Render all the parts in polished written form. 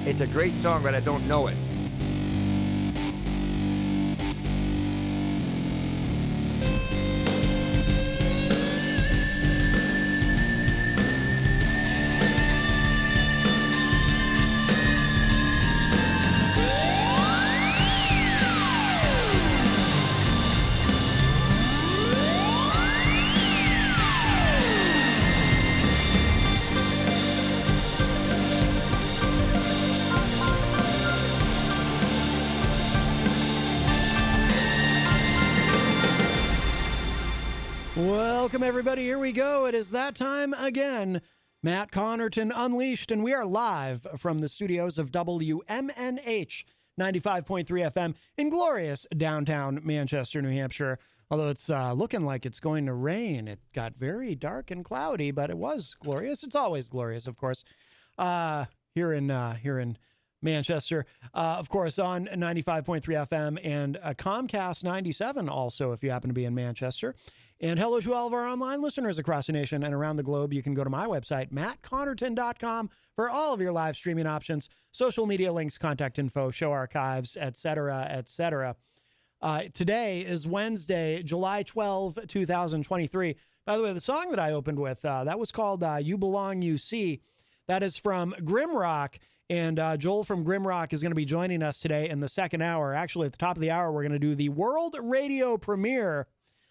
It's a great song, but I don't know it. Welcome, everybody. Here we go. It is that time again. Matt Connarton Unleashed, and we are live from the studios of WMNH 95.3 FM in glorious downtown Manchester, New Hampshire. Although it's looking like it's going to rain. It got very dark and cloudy, but it was glorious. It's always glorious, of course, here in Manchester, of course, on 95.3 FM and Comcast 97 also, if you happen to be in Manchester. And hello to all of our online listeners across the nation and around the globe. You can go to my website, mattconnerton.com, for all of your live streaming options, social media links, contact info, show archives, etc., etc. Today is Wednesday, July 12, 2023. By the way, the song that I opened with, that was called You Belong, You See. That is from GrimRock. And Joel from GrimRock is going to be joining us today in the second hour. Actually, at the top of the hour, we're going to do the world radio premiere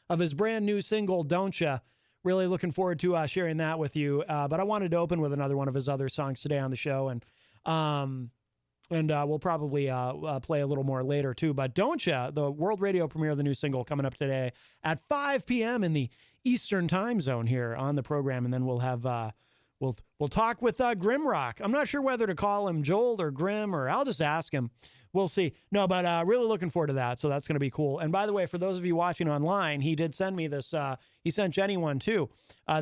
of his brand new single, Dontcha. Really looking forward to sharing that with you. But I wanted to open with another one of his other songs today on the show. And we'll probably play a little more later, too. But Dontcha, the world radio premiere of the new single, coming up today at 5 p.m. in the Eastern time zone here on the program. And then we'll have... We'll talk with GrimRock. I'm not sure whether to call him Joel or Grim, or I'll just ask him. We'll see. No, but really looking forward to that. So that's going to be cool. And by the way, for those of you watching online, he did send me this. He sent Jenny one too.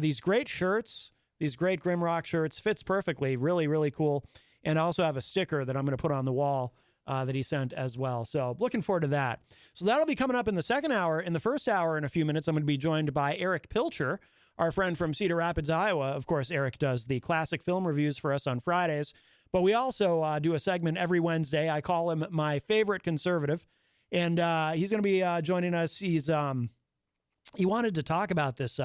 These great shirts, these great GrimRock shirts, fits perfectly. Really, really cool. And I also have a sticker that I'm going to put on the wall that he sent as well. So looking forward to that. So that'll be coming up in the second hour. In the first hour, in a few minutes, I'm going to be joined by Erich Pilcher, our friend from Cedar Rapids, Iowa. Of course, Erich does the classic film reviews for us on Fridays, but we also do a segment every Wednesday. I call him my favorite conservative, and he's going to be joining us. He wanted to talk about this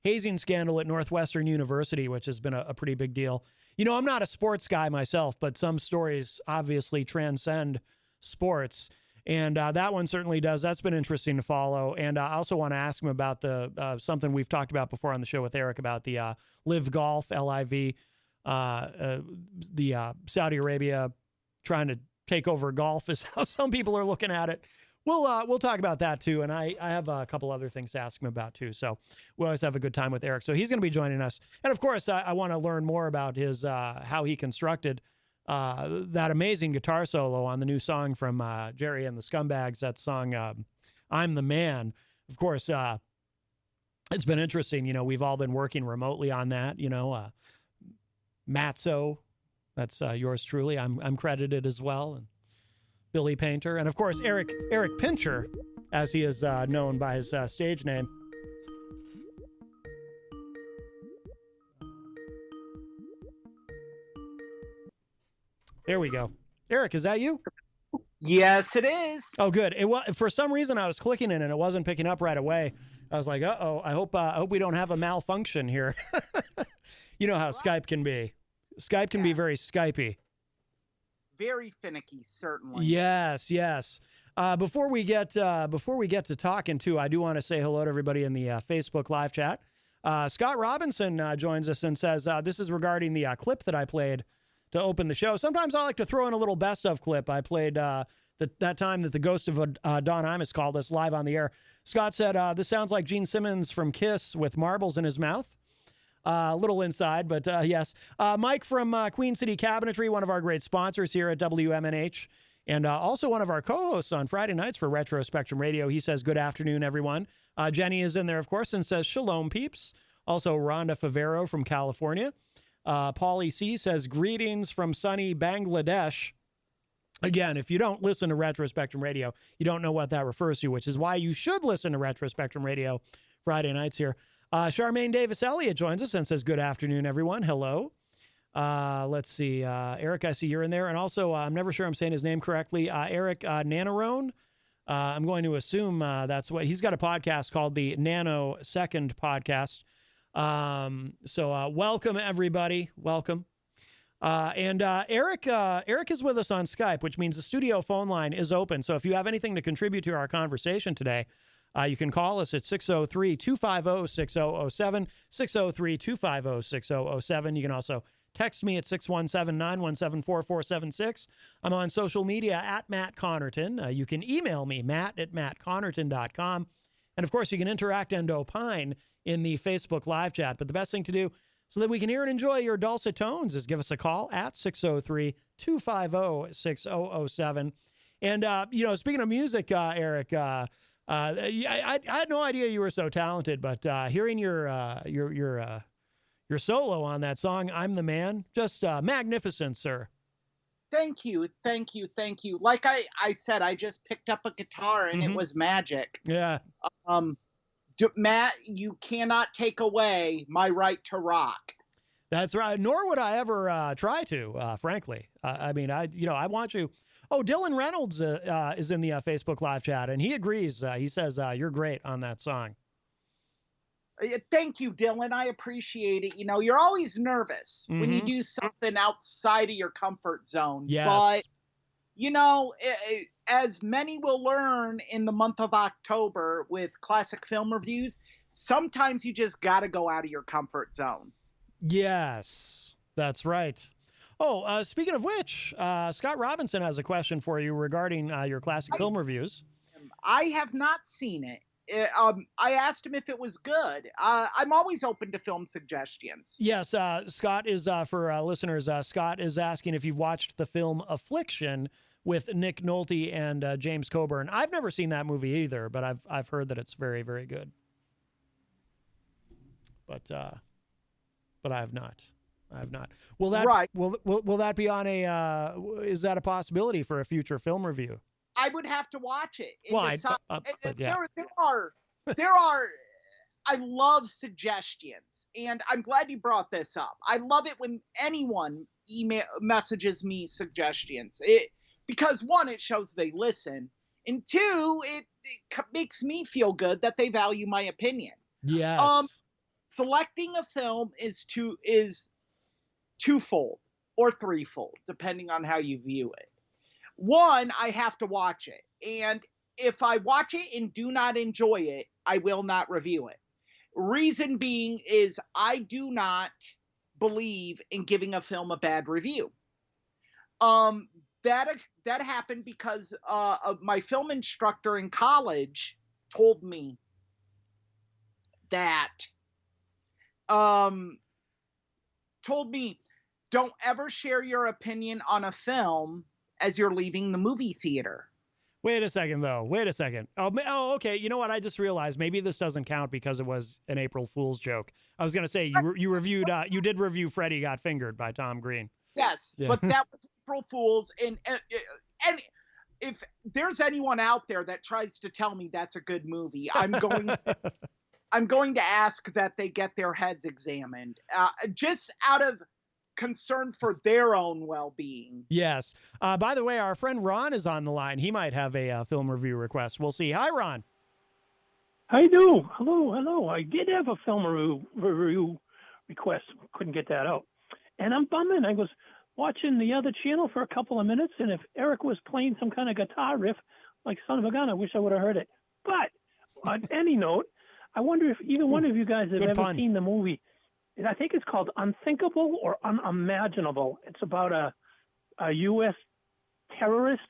hazing scandal at Northwestern University, which has been a pretty big deal. You know, I'm not a sports guy myself, but some stories obviously transcend sports. And that one certainly does. That's been interesting to follow. And I also want to ask him about the something we've talked about before on the show with Erich about the Live Golf, LIV, the Saudi Arabia trying to take over golf is how some people are looking at it. We'll talk about that too. And I have a couple other things to ask him about too. So we always have a good time with Erich. So he's going to be joining us. And of course, I want to learn more about his how he constructed that amazing guitar solo on the new song from Jerry and the Scumbags, that song, I'm the Man. Of course, it's been interesting. You know, we've all been working remotely on that, you know, Matzo, that's yours truly. I'm credited as well. And Billy Painter. And of course, Erich Pilcher, as he is known by his stage name. There we go. Erich, is that you? Yes, it is. Oh, good. For some reason, I was clicking in and it wasn't picking up right away. I was like, uh-oh, I hope we don't have a malfunction here. You know how Skype can be. Skype can be very Skypey. Very finicky, certainly. Yes. Before we get to talking too, I do want to say hello to everybody in the Facebook live chat. Scott Robinson joins us and says, this is regarding the clip that I played to open the show. Sometimes I like to throw in a little best of clip. I played that time that the ghost of Don Imus called us live on the air. Scott said, this sounds like Gene Simmons from Kiss with marbles in his mouth. A little inside, but yes. Mike from Queen City Cabinetry, one of our great sponsors here at WMNH, and also one of our co-hosts on Friday nights for Retro Spectrum Radio. He says, good afternoon, everyone. Jenny is in there, of course, and says, shalom, peeps. Also, Rhonda Favero from California. Paulie C says, greetings from sunny Bangladesh. Again, if you don't listen to Retro Spectrum Radio, you don't know what that refers to, which is why you should listen to Retro Spectrum Radio Friday nights here. Charmaine Davis Elliott joins us and says, good afternoon, everyone. Hello. Let's see. Eric, I see you're in there. And also, I'm never sure I'm saying his name correctly. Eric Nanarone. I'm going to assume that's what he's got a podcast called the Nanosecond Podcast. So welcome, everybody. Welcome. And Eric is with us on Skype, which means the studio phone line is open. So if you have anything to contribute to our conversation today, you can call us at 603-250-6007, 603-250-6007. You can also text me at 617-917-4476. I'm on social media at Matt Connarton. You can email me, matt@mattconnerton.com. And, of course, you can interact and opine in the Facebook live chat. But the best thing to do so that we can hear and enjoy your dulcet tones is give us a call at 603-250-6007. And, speaking of music, Eric, I had no idea you were so talented, but hearing your solo on that song, "I'm the Man," just magnificent, sir. Thank you. Like I said, I just picked up a guitar and it was magic. Yeah. Matt, you cannot take away my right to rock. That's right. Nor would I ever try to, frankly. I want you. Oh, Dylan Reynolds is in the Facebook live chat, and he agrees. He says you're great on that song. Thank you, Dylan. I appreciate it. You're always nervous when you do something outside of your comfort zone. Yes. But, as many will learn in the month of October with classic film reviews, sometimes you just got to go out of your comfort zone. Yes, that's right. Oh, speaking of which, Scott Robinson has a question for you regarding your classic film reviews. I have not seen it. I asked him if it was good. I'm always open to film suggestions. Yes, Scott is, for listeners, Scott is asking if you've watched the film Affliction with Nick Nolte and James Coburn. I've never seen that movie either, but I've heard that it's very, very good. But I have not. Will that will that be on a? Is that a possibility for a future film review? I would have to watch it. There are. I love suggestions, and I'm glad you brought this up. I love it when anyone messages me suggestions. Because one, it shows they listen, and two, it makes me feel good that they value my opinion. Yes. Selecting a film is twofold or threefold, depending on how you view it. One, I have to watch it, and if I watch it and do not enjoy it, I will not review it. Reason being is I do not believe in giving a film a bad review. That happened because my film instructor in college told me that don't ever share your opinion on a film as you're leaving the movie theater. Wait a second, though. Oh, okay. You know what? I just realized maybe this doesn't count because it was an April Fool's joke. I was going to say you did review Freddy Got Fingered by Tom Green. Yes, yeah. But that was April Fool's, and if there's anyone out there that tries to tell me that's a good movie, I'm going to ask that they get their heads examined, just out of concern for their own well-being. Yes. By the way, our friend Ron is on the line. He might have a film review request. We'll see. Hi, Ron. How you do? Hello. I did have a film review request. Couldn't get that out. And I'm bumming. I was watching the other channel for a couple of minutes, and if Eric was playing some kind of guitar riff, like son of a gun, I wish I would have heard it. But on any note, I wonder if either one of you guys have ever seen the movie. I think it's called Unthinkable or Unimaginable. It's about a U.S. terrorist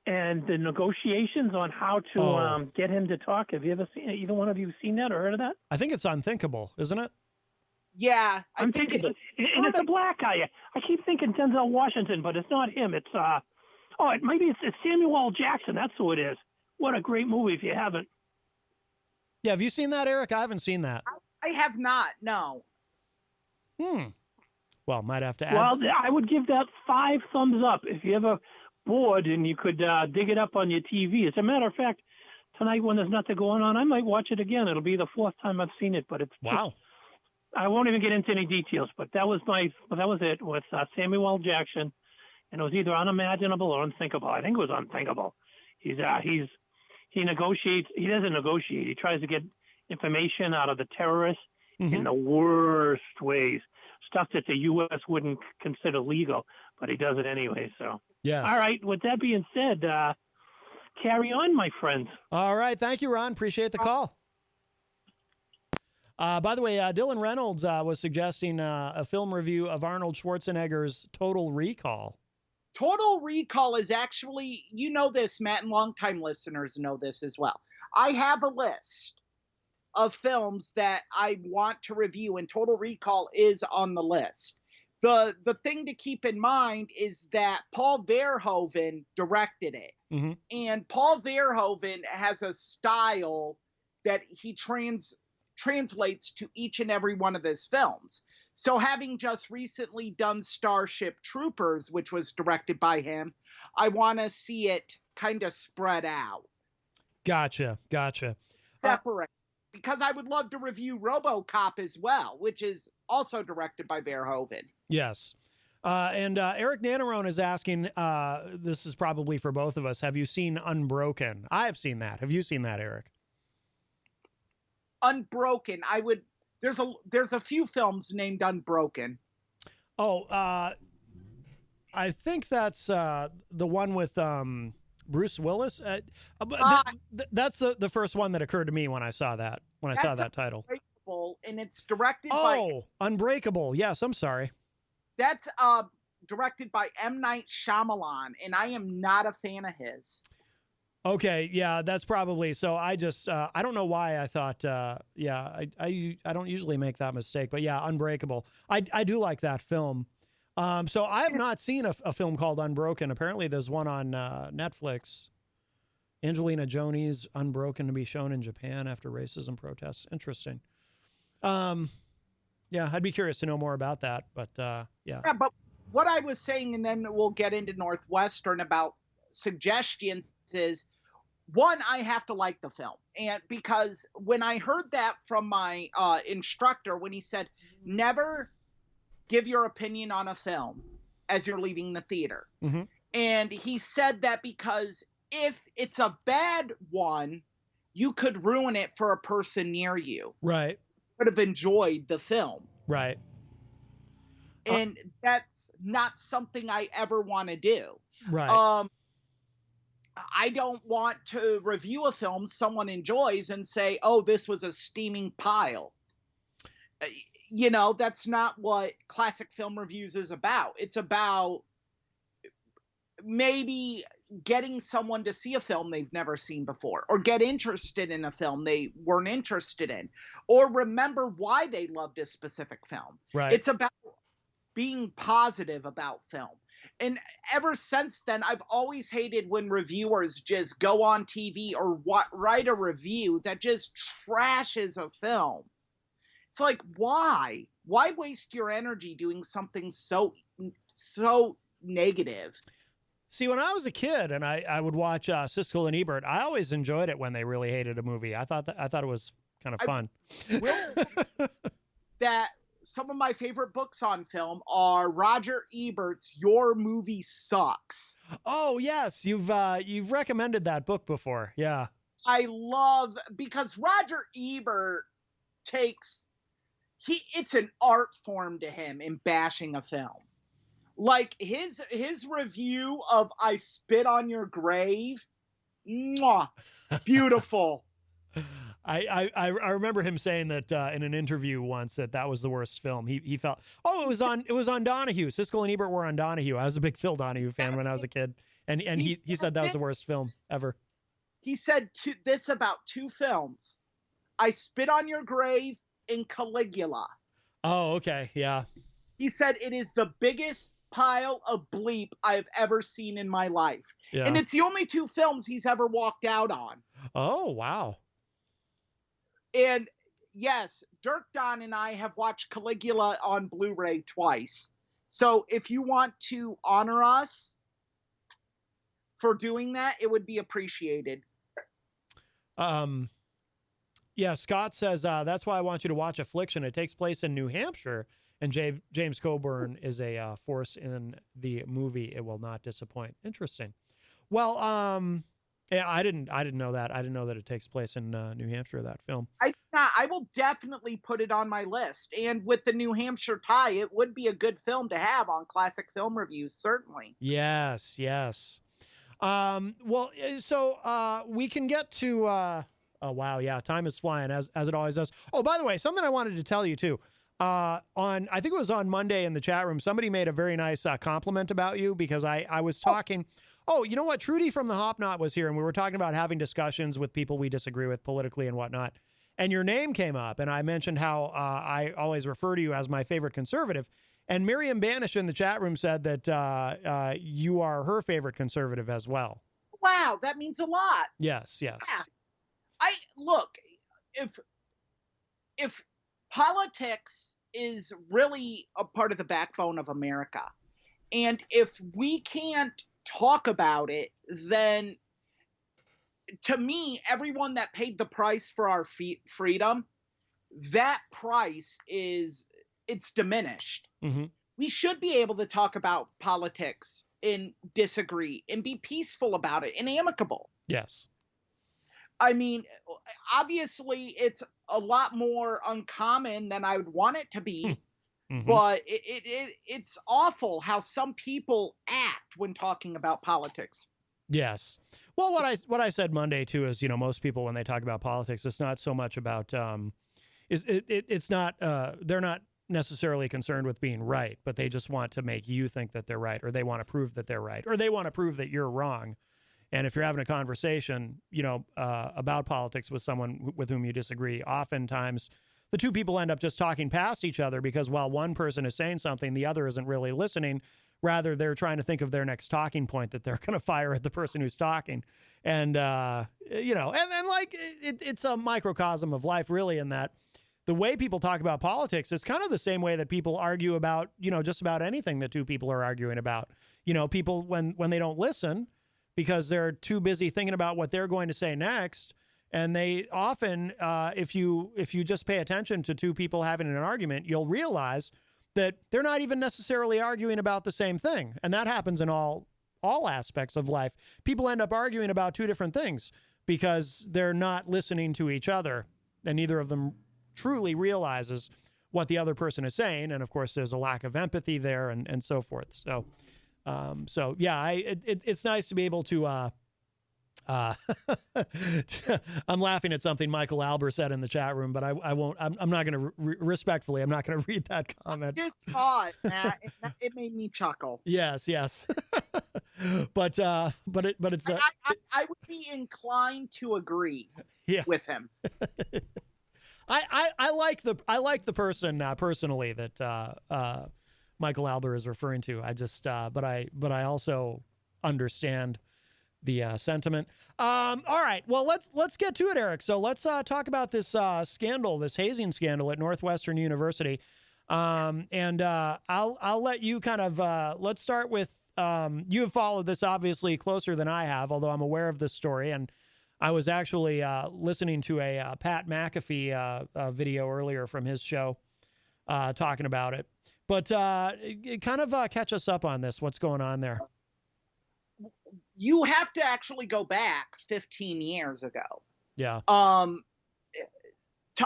and the negotiations on how to get him to talk. Have you ever seen it? Either one of you seen that or heard of that? I think it's Unthinkable, isn't it? Yeah. Unthinkable. And it's a black guy. I keep thinking Denzel Washington, but it's not him. It's maybe it's Samuel L. Jackson. That's who it is. What a great movie if you haven't. Yeah, have you seen that, Eric? I haven't seen that. I have not, no. Well, might have to add. Well, I would give that 5 thumbs up if you ever bored and you could dig it up on your TV. As a matter of fact, tonight when there's nothing going on, I might watch it again. It'll be the 4th time I've seen it, but it's wow. I won't even get into any details, but that was it with Samuel L. Jackson, and it was either unimaginable or unthinkable. I think it was unthinkable. He negotiates. He doesn't negotiate. He tries to get information out of the terrorists in the worst ways, stuff that the U.S. wouldn't consider legal, but he does it anyway. So, yes. All right. With that being said, carry on, my friends. All right. Thank you, Ron. Appreciate the call. By the way, Dylan Reynolds was suggesting a film review of Arnold Schwarzenegger's Total Recall. Total Recall is actually, you know this, Matt, and longtime listeners know this as well. I have a list of films that I want to review, and Total Recall is on the list. The thing to keep in mind is that Paul Verhoeven directed it. Mm-hmm. And Paul Verhoeven has a style that he translates to each and every one of his films. So having just recently done Starship Troopers, which was directed by him, I want to see it kind of spread out. Gotcha. Separate. Because I would love to review RoboCop as well, which is also directed by Verhoeven. Yes. And Eric Nanarone is asking, this is probably for both of us, have you seen Unbroken? I have seen that. Have you seen that, Eric? Unbroken. There's a few films named Unbroken. Oh, I think that's the one with Bruce Willis. That's the first one that occurred to me when I saw that. When I saw that title. Unbreakable, and it's directed by Unbreakable. Yes, I'm sorry. That's directed by M. Night Shyamalan, and I am not a fan of his. Okay, yeah, that's probably so. I just I don't know why I thought I don't usually make that mistake, but yeah, Unbreakable. I do like that film. So I have not seen a film called Unbroken. Apparently, there's one on Netflix. Angelina Jolie's Unbroken to be shown in Japan after racism protests. Interesting. Yeah, I'd be curious to know more about that. But yeah. Yeah, but what I was saying, and then we'll get into Northwestern about suggestions, is one, I have to like the film. And because when I heard that from my instructor, when he said, never give your opinion on a film as you're leaving the theater. Mm-hmm. And he said that because if it's a bad one, you could ruin it for a person near you. Right. Would have enjoyed the film. Right. And that's not something I ever want to do. Right. I don't want to review a film someone enjoys and say, oh, this was a steaming pile. You know, that's not what classic film reviews is about. It's about maybe getting someone to see a film they've never seen before, or get interested in a film they weren't interested in, or remember why they loved a specific film. Right. It's about being positive about film. And ever since then, I've always hated when reviewers just go on TV or write a review that just trashes a film. It's like, why? Why waste your energy doing something so negative? See, when I was a kid and I would watch Siskel and Ebert, I always enjoyed it when they really hated a movie. I thought it was kind of fun. That some of my favorite books on film are Roger Ebert's Your Movie Sucks. Oh, yes. You've recommended that book before. Yeah. I love, because Roger Ebert it's an art form to him in bashing a film. Like his review of I Spit on Your Grave, mwah, beautiful. I remember him saying that in an interview once that was the worst film. He felt it was on Donahue. Siskel and Ebert were on Donahue. I was a big Phil Donahue fan when I was a kid, and he said that was the worst film ever. He said this about two films: I Spit on Your Grave and Caligula. Oh, okay, yeah. He said it is the biggest pile of bleep I've ever seen in my life, and it's the only two films he's ever walked out on. Oh, wow. And yes, Dirk Don and I have watched Caligula on Blu-ray twice. So if you want to honor us for doing that, it would be appreciated. Yeah, Scott says, that's why I want you to watch Affliction. It takes place in New Hampshire, and James Coburn is a force in the movie. It will not disappoint. Interesting. Well, yeah, I didn't know that. I didn't know that it takes place in New Hampshire, that film. I will definitely put it on my list. And with the New Hampshire tie, it would be a good film to have on Classic Film Reviews, certainly. Yes, yes. Well, so we can get to oh wow, yeah, time is flying as it always does. Oh, by the way, something I wanted to tell you too. I think it was on Monday in the chat room, somebody made a very nice compliment about you because I was talking. Oh, you know what? Trudy from the Hop Knot was here, and we were talking about having discussions with people we disagree with politically and whatnot. And your name came up, and I mentioned how I always refer to you as my favorite conservative. And Miriam Banish in the chat room said that you are her favorite conservative as well. Wow, that means a lot. Yes, yes. Yeah. Look, if politics is really a part of the backbone of America, and if we can't talk about it, then to me, everyone that paid the price for our freedom, that price it's diminished. Mm-hmm. We should be able to talk about politics and disagree and be peaceful about it and amicable. Yes. I mean, obviously, it's a lot more uncommon than I would want it to be, Mm-hmm. but it's awful how some people act when talking about politics. Yes. Well, what I said Monday too is, most people when they talk about politics, it's not so much about it's not they're not necessarily concerned with being right, but they just want to make you think that they're right, or they want to prove that they're right, or they want to prove that you're wrong. And if you're having a conversation, about politics with someone with whom you disagree, oftentimes the two people end up just talking past each other because while one person is saying something, the other isn't really listening. Rather, they're trying to think of their next talking point that they're going to fire at the person who's talking. And, and like it's a microcosm of life, really, in that the way people talk about politics is kind of the same way that people argue about, just about anything that two people are arguing about. People, when they don't listen because they're too busy thinking about what they're going to say next. And they often, if you just pay attention to two people having an argument, you'll realize that they're not even necessarily arguing about the same thing. And that happens in all aspects of life. People end up arguing about two different things because they're not listening to each other, and neither of them truly realizes what the other person is saying. And of course, there's a lack of empathy there and so forth. So yeah, it's nice to be able to, I'm laughing at something Michael Albert said in the chat room, but I won't. I'm not going to respectfully. I'm not going to read that comment. I just saw it, Matt. It made me chuckle. Yes. but it's. I would be inclined to agree. With him. I like the person personally that Michael Albert is referring to. I just but I also understand the sentiment. All right. Well, let's get to it, Eric. So let's talk about this scandal, this hazing scandal at Northwestern University. And I'll let you kind of let's start with you have followed this obviously closer than I have, although I'm aware of this story. And I was actually listening to a Pat McAfee video earlier from his show talking about it. But kind of catch us up on this. What's going on there? You have to actually go back 15 years ago. Yeah. To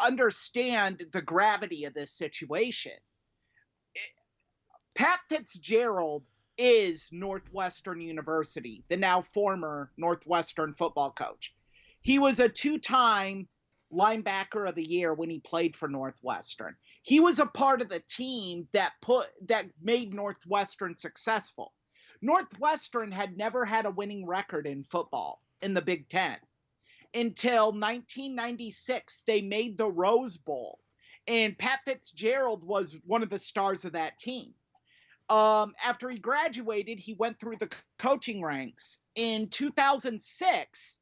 understand the gravity of this situation. Pat Fitzgerald is Northwestern University, the now former Northwestern football coach. He was a 2-time linebacker of the year when he played for Northwestern. He was a part of the team that made Northwestern successful. Northwestern had never had a winning record in football in the Big Ten until 1996. They made the Rose Bowl, and Pat Fitzgerald was one of the stars of that team. After he graduated, he went through the coaching ranks. In 2006,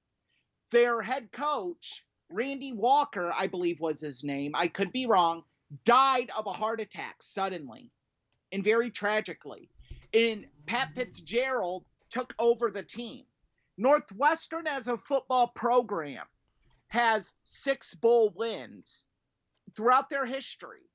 their head coach, Randy Walker, I believe was his name, I could be wrong, died of a heart attack suddenly and very tragically. And Pat Fitzgerald took over the team. Northwestern as a football program has 6 bowl wins throughout their history.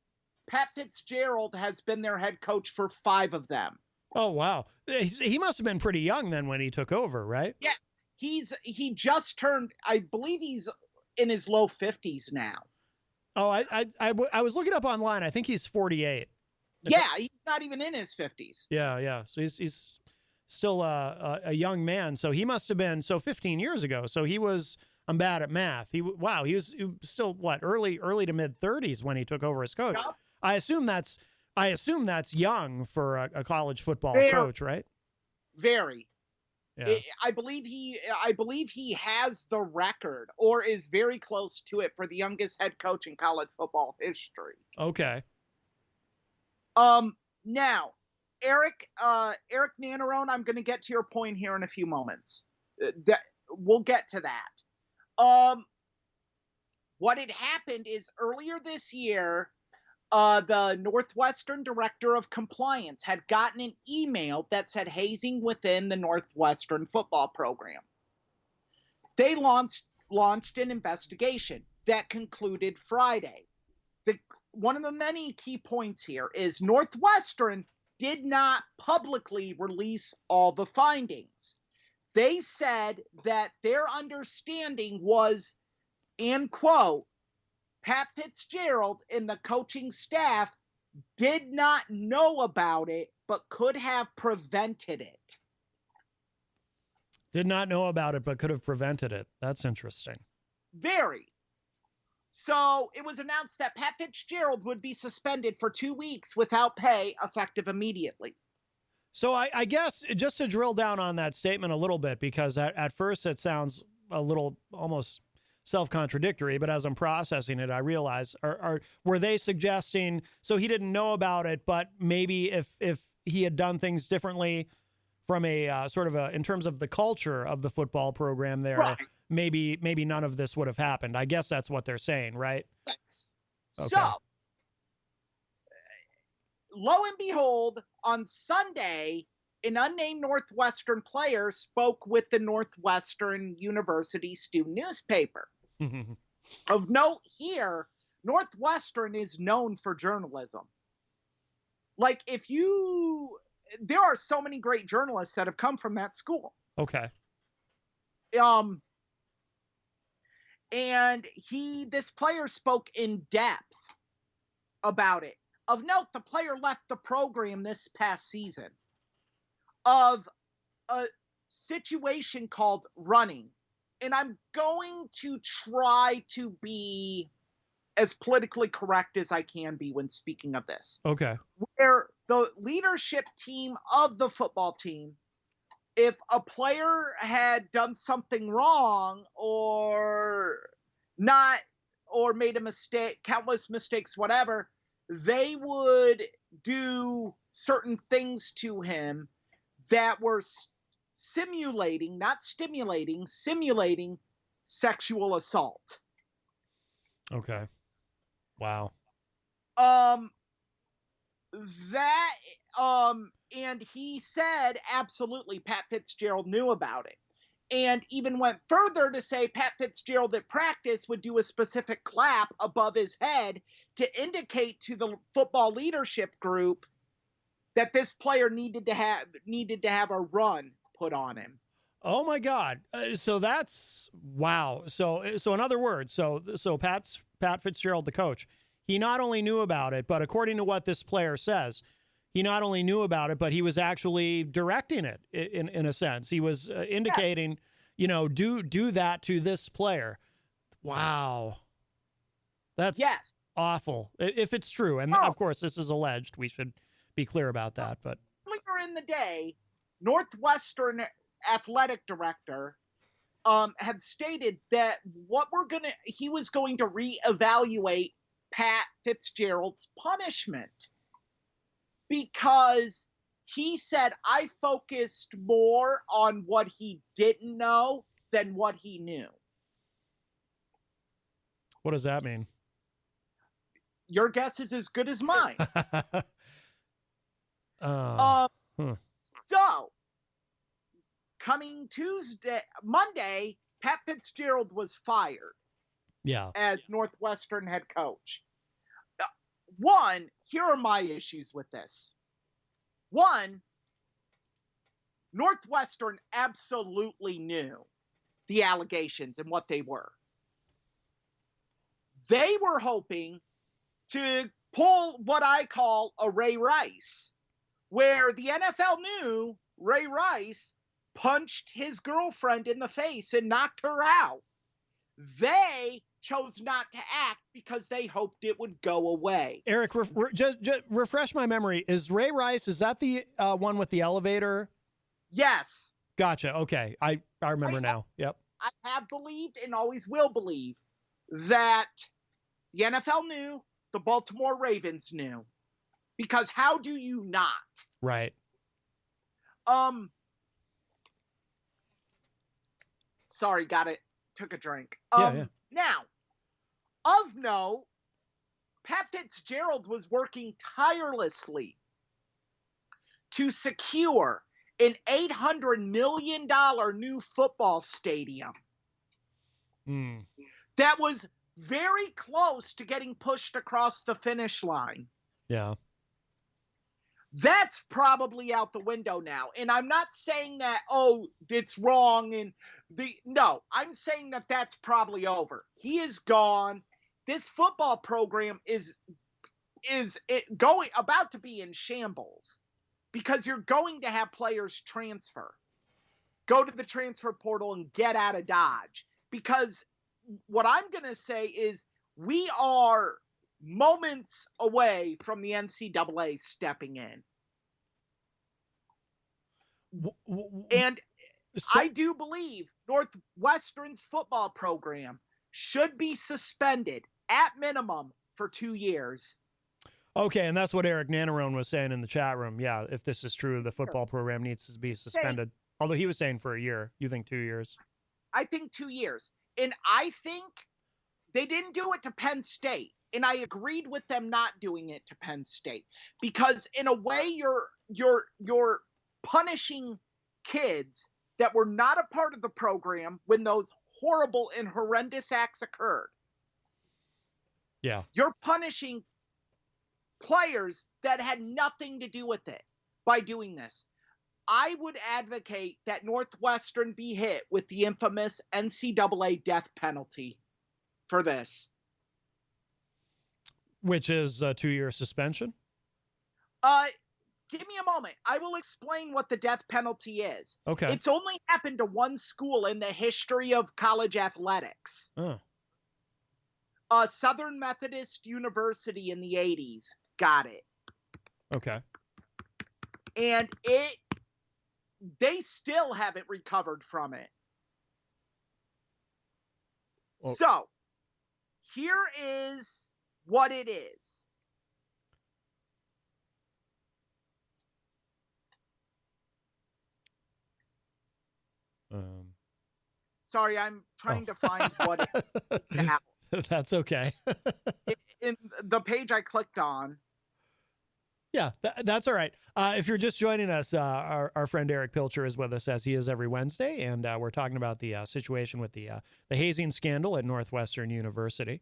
Pat Fitzgerald has been their head coach for 5 of them. Oh, wow. He must have been pretty young then when he took over, right? Yeah, he just turned, I believe he's in his low 50s now. Oh, I was looking up online. I think he's 48. Yeah, he's not even in his 50s. Yeah. So he's still a young man. So he must have been 15 years ago. So he was. I'm bad at math. He was still what, early to mid 30s when he took over as coach. Yep. I assume that's young for a college football coach, right? Very. Yeah. I believe he has the record or is very close to it for the youngest head coach in college football history. Okay. Now, Erich Nannerone, I'm going to get to your point here in a few moments. We'll get to that. What had happened is earlier this year, the Northwestern Director of Compliance had gotten an email that said hazing within the Northwestern football program. They launched an investigation that concluded Friday. One of the many key points here is Northwestern did not publicly release all the findings. They said that their understanding was, and quote, Pat Fitzgerald and the coaching staff did not know about it, but could have prevented it. Did not know about it, but could have prevented it. That's interesting. Very. So it was announced that Pat Fitzgerald would be suspended for 2 weeks without pay, effective immediately. So I guess just to drill down on that statement a little bit, because at first it sounds a little almost self-contradictory, but as I'm processing it, I realize, were they suggesting, so he didn't know about it, but maybe if he had done things differently from a sort of in terms of the culture of the football program there, right, maybe none of this would have happened. I guess that's what they're saying, right? Yes. Okay. So, lo and behold, on Sunday, an unnamed Northwestern player spoke with the Northwestern University student newspaper. Of note here, Northwestern is known for journalism. Like, there are so many great journalists that have come from that school. Okay. And this player spoke in depth about it. Of note, the player left the program this past season of a situation called running. And I'm going to try to be as politically correct as I can be when speaking of this. Okay. Where the leadership team of the football team, if a player had done something wrong or made a mistake, countless mistakes, whatever, they would do certain things to him that were simulating sexual assault. Okay. Wow. And he said, absolutely, Pat Fitzgerald knew about it. And even went further to say Pat Fitzgerald at practice would do a specific clap above his head to indicate to the football leadership group that this player needed to have a run put on him. Oh my God! So that's wow. So in other words, so Pat Fitzgerald, the coach, he not only knew about it, but according to what this player says, he not only knew about it, but he was actually directing it in a sense. He was indicating, yes, do that to this player. Wow, that's yes, awful if it's true. And of course, this is alleged. We should be clear about that. But earlier in the day, Northwestern athletic director had stated that he was going to reevaluate Pat Fitzgerald's punishment, because he said, I focused more on what he didn't know than what he knew. What does that mean? Your guess is as good as mine. So, coming Monday, Pat Fitzgerald was fired. as Northwestern head coach. One, here are my issues with this. One, Northwestern absolutely knew the allegations and what they were. They were hoping to pull what I call a Ray Rice, where the NFL knew Ray Rice punched his girlfriend in the face and knocked her out. They chose not to act because they hoped it would go away. Eric, just refresh my memory. Is Ray Rice, is that the one with the elevator? Yes. Gotcha. Okay. I remember now. Yep. I have believed and always will believe that the NFL knew, the Baltimore Ravens knew. Because how do you not? Right. Sorry, got it. Took a drink. Yeah. Now, of note, Pat Fitzgerald was working tirelessly to secure an $800 million new football stadium that was very close to getting pushed across the finish line. Yeah. That's probably out the window now. And I'm not saying that, it's wrong. No, I'm saying that that's probably over. He is gone. This football program is about to be in shambles because you're going to have players transfer, go to the transfer portal and get out of Dodge. Because what I'm going to say is we are moments away from the NCAA stepping in. And I do believe Northwestern's football program should be suspended at minimum for 2 years. Okay, and that's what Eric Nannerone was saying in the chat room. Yeah, if this is true, the football program needs to be suspended. Although he was saying for a year. You think 2 years? I think 2 years. And I think they didn't do it to Penn State. And I agreed with them not doing it to Penn State. Because in a way, you're punishing kids that were not a part of the program when those horrible and horrendous acts occurred. Yeah. You're punishing players that had nothing to do with it by doing this. I would advocate that Northwestern be hit with the infamous NCAA death penalty for this. Which is a 2-year suspension? Give me a moment. I will explain what the death penalty is. Okay. It's only happened to one school in the history of college athletics. Southern Methodist University in the 80s got it. Okay. And they still haven't recovered from it. Oh. So, here is what it is. Sorry, I'm trying to find what it is now. That's okay. In the page I clicked on. Yeah, that's all right. If you're just joining us, our friend Erich Pilcher is with us, as he is every Wednesday, and we're talking about the situation with the hazing scandal at Northwestern University.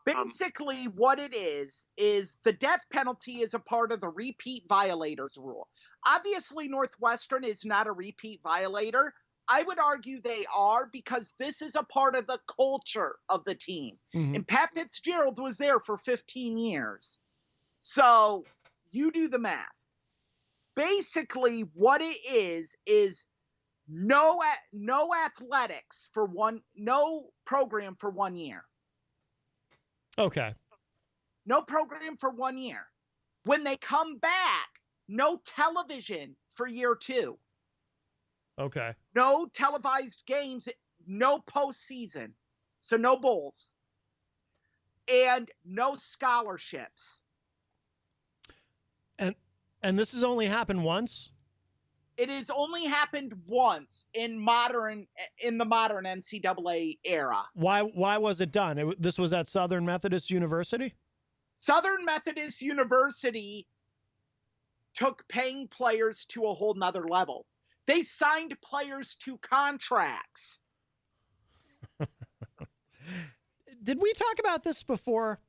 Basically, what it is the death penalty is a part of the repeat violators rule. Obviously, Northwestern is not a repeat violator. I would argue they are because this is a part of the culture of the team. Mm-hmm. And Pat Fitzgerald was there for 15 years. So you do the math. Basically, what it is no athletics for no program for 1 year. Okay. No program for 1 year. When they come back, no television for year 2. Okay. No televised games, no postseason. So no bowls. And no scholarships. And this has only happened once? It has only happened once in the modern NCAA era. Why was it done? This was at Southern Methodist University? Southern Methodist University took paying players to a whole nother level. They signed players to contracts. Did we talk about this before?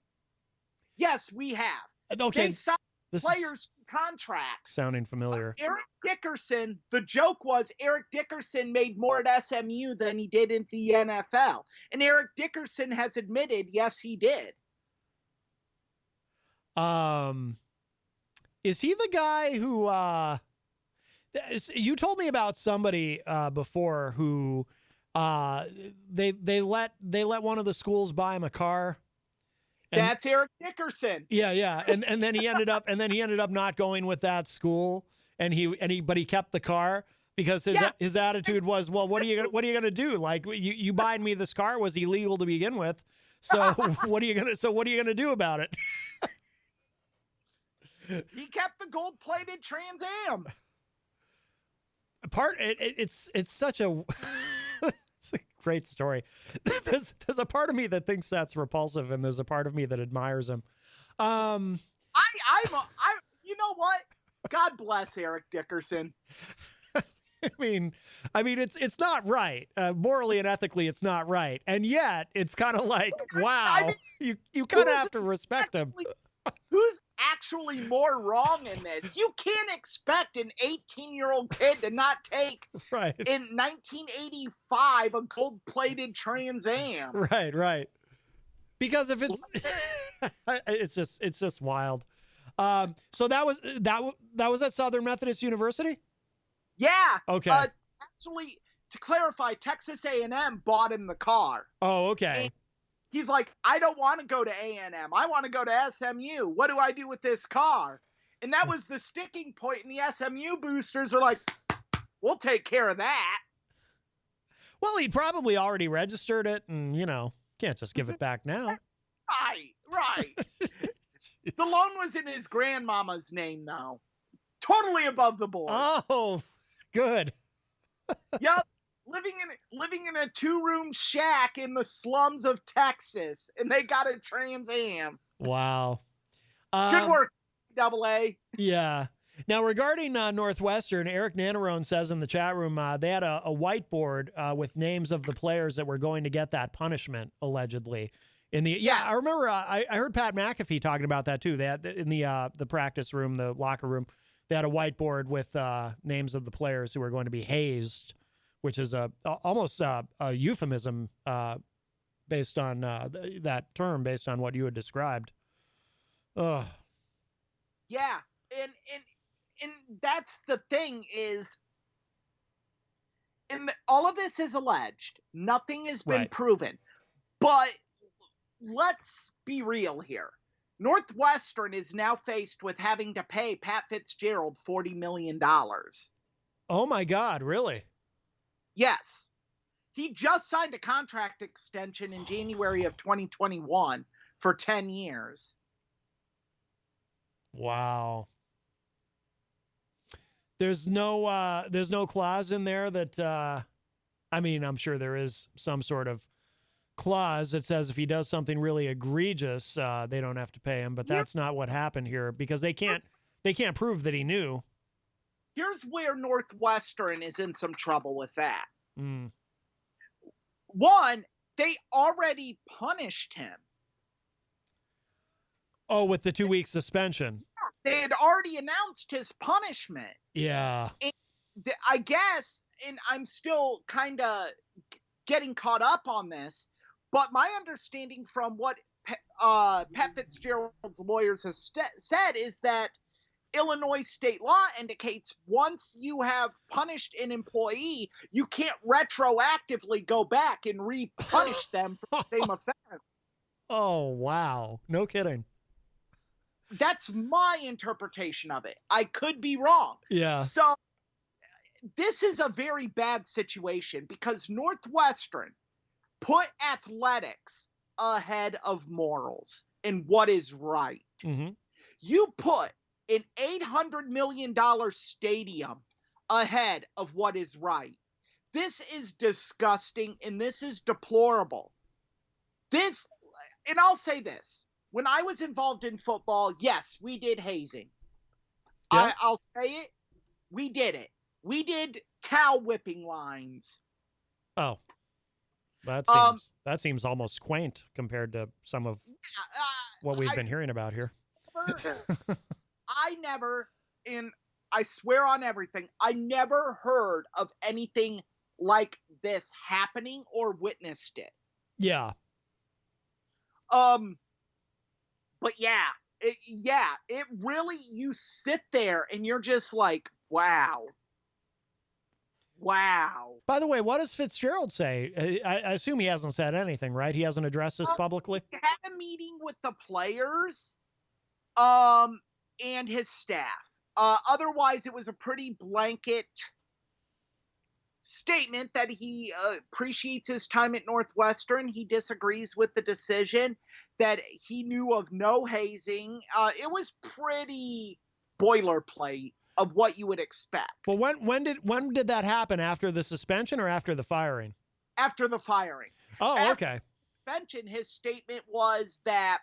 Yes, we have. Okay. They signed This players contracts. sounding familiar. Eric Dickerson, the joke was Eric Dickerson made more at SMU than he did in the NFL. And Eric Dickerson has admitted, yes, he did. Is he the guy who, you told me about somebody, before who, they let one of the schools buy him a car. And, that's Eric Dickerson. Yeah. And then he ended up not going with that school, but he kept the car because his attitude was, well, what are you going to do? Like you buying me this car was illegal to begin with. So what are you going to do about it? He kept the gold-plated Trans Am. It's such a it's a great story. There's a part of me that thinks that's repulsive, and there's a part of me that admires him. You know what? God bless Eric Dickerson. I mean, it's not right. Morally and ethically, it's not right, and yet it's kind of like, wow, you kind of have to respect him. Who's actually more wrong in this? You can't expect an 18-year-old kid to not take, right, in 1985, a gold-plated Trans Am. Right. Because if it's just wild. So that was at Southern Methodist University? Yeah. Okay. Actually, to clarify, Texas A&M bought him the car. Oh, okay. And he's like, I don't want to go to A&M. I want to go to SMU. What do I do with this car? And that was the sticking point. And the SMU boosters are like, we'll take care of that. Well, he'd probably already registered it, and can't just give it back now. Right. The loan was in his grandmama's name, though. Totally above the board. Oh, good. Yep. Living in a 2-room shack in the slums of Texas, and they got a Trans Am. Wow. Good work, AA. Yeah. Now, regarding Northwestern, Eric Nannerone says in the chat room they had a whiteboard with names of the players that were going to get that punishment, allegedly. I remember I heard Pat McAfee talking about that too. They had in the practice room, the locker room, they had a whiteboard with names of the players who were going to be hazed, which is almost a euphemism based on that term, based on what you had described. Ugh. Yeah, and that's the thing is, all of this is alleged. Nothing has been proven. But let's be real here. Northwestern is now faced with having to pay Pat Fitzgerald $40 million. Oh, my God, really? Yes. He just signed a contract extension in January of 2021 for 10 years. Wow. There's no clause in there that, I'm sure there is some sort of clause that says if he does something really egregious, they don't have to pay him, but that's not what happened here because they can't prove that he knew. Here's where Northwestern is in some trouble with that. Mm. One, they already punished him. Oh, with the 2-week suspension. They had already announced his punishment. Yeah. And I guess, and I'm still kind of getting caught up on this, but my understanding from what Pat Fitzgerald's lawyers have said is that Illinois state law indicates once you have punished an employee, you can't retroactively go back and re-punish them for the same offense. Oh, wow. No kidding. That's my interpretation of it. I could be wrong. Yeah. So this is a very bad situation because Northwestern put athletics ahead of morals and what is right. Mm-hmm. You put an $800 million stadium ahead of what is right. This is disgusting and this is deplorable. And I'll say this. When I was involved in football, yes, we did hazing. Yeah. I'll say it. We did it. We did towel whipping lines. Oh. That seems almost quaint compared to some of what we've been hearing about here. I never, and I swear on everything, I never heard of anything like this happening or witnessed it. Yeah. But it really, you sit there and you're just like, wow. By the way, what does Fitzgerald say? I assume he hasn't said anything, right? He hasn't addressed this publicly? He had a meeting with the players and his staff. Otherwise, it was a pretty blanket statement that he appreciates his time at Northwestern. He disagrees with the decision, that he knew of no hazing. It was pretty boilerplate of what you would expect. Well, when did that happen? After the suspension or after the firing? After the firing. Oh, after okay. The suspension, his statement was that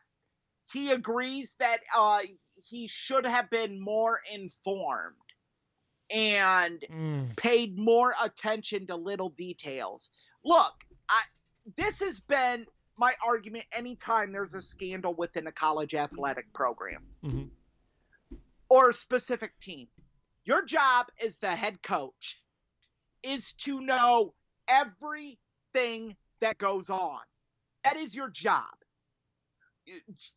he agrees that he should have been more informed and paid more attention to little details. Look, this has been my argument anytime there's a scandal within a college athletic program or a specific team. Your job as the head coach is to know everything that goes on. That is your job.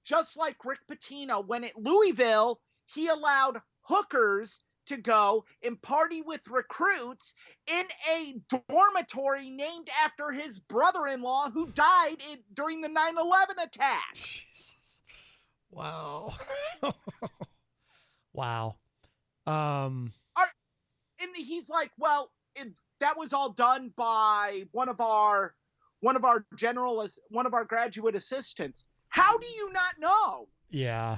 Just like Rick Pitino, when at Louisville, he allowed hookers to go and party with recruits in a dormitory named after his brother-in-law who died during the 9/11 attack. Jesus. Wow. Wow. And he's like, well, that was all done by one of our graduate assistants. How do you not know? Yeah.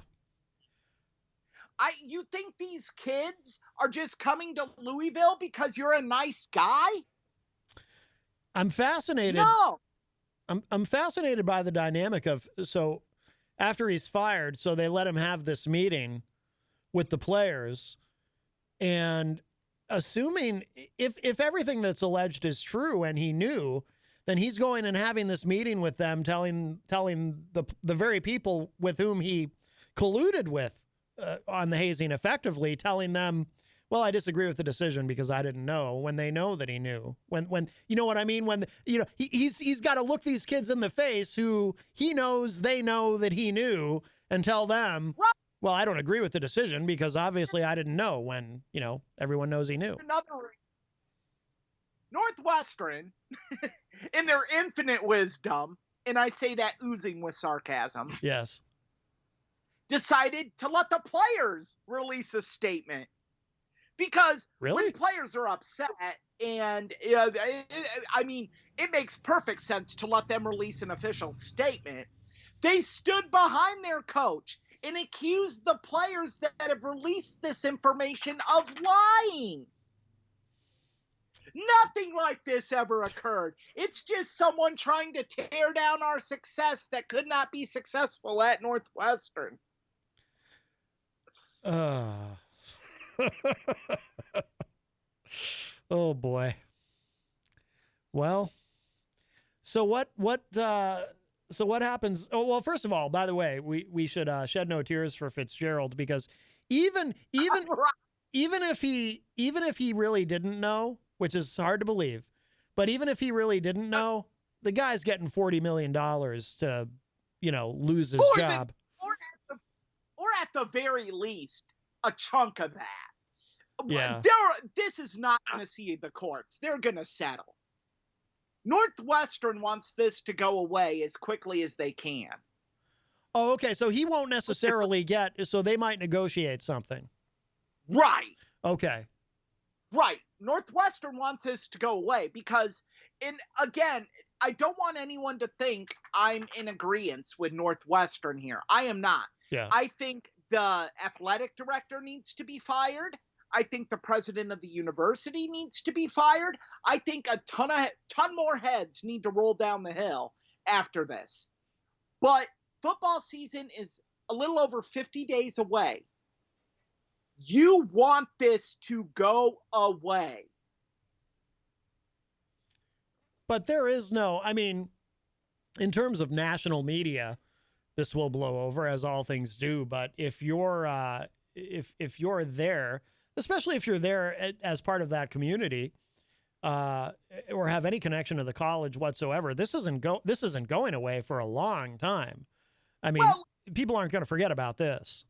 You think these kids are just coming to Louisville because you're a nice guy? I'm fascinated. No. I'm fascinated by the dynamic of, so after he's fired, so they let him have this meeting with the players, and assuming if everything that's alleged is true and he knew, then he's going and having this meeting with them, telling the very people with whom he colluded with on the hazing, effectively telling them, well, I disagree with the decision because I didn't know, when they know that he knew. When you know what I mean? When he's got to look these kids in the face who he knows they know that he knew, and tell them, well, I don't agree with the decision because obviously I didn't know, when, everyone knows he knew. Northwestern, in their infinite wisdom, and I say that oozing with sarcasm. Yes. Decided to let the players release a statement. Because when players are upset, and it makes perfect sense to let them release an official statement. They stood behind their coach and accused the players that have released this information of lying. Nothing like this ever occurred. It's just someone trying to tear down our success that could not be successful at Northwestern. Oh boy. Well, so what happens? Oh, well, first of all, by the way, we should shed no tears for Fitzgerald, because even if he really didn't know, which is hard to believe, but even if he really didn't know, the guy's getting $40 million to, lose his job. Or at the very least, a chunk of that. Yeah. This is not going to see the courts. They're going to settle. Northwestern wants this to go away as quickly as they can. Oh, okay. So he won't necessarily so they might negotiate something. Right. Okay. Right. Northwestern wants this to go away because, again, I don't want anyone to think I'm in agreement with Northwestern here. I am not. Yeah. I think the athletic director needs to be fired. I think the president of the university needs to be fired. I think a ton more heads need to roll down the hill after this. But football season is a little over 50 days away. You want this to go away. But there is no, I mean, in terms of national media, this will blow over, as all things do. But if you're if you're there, especially if you're there as part of that community, or have any connection to the college whatsoever, this isn't going away for a long time. I mean, people aren't going to forget about this.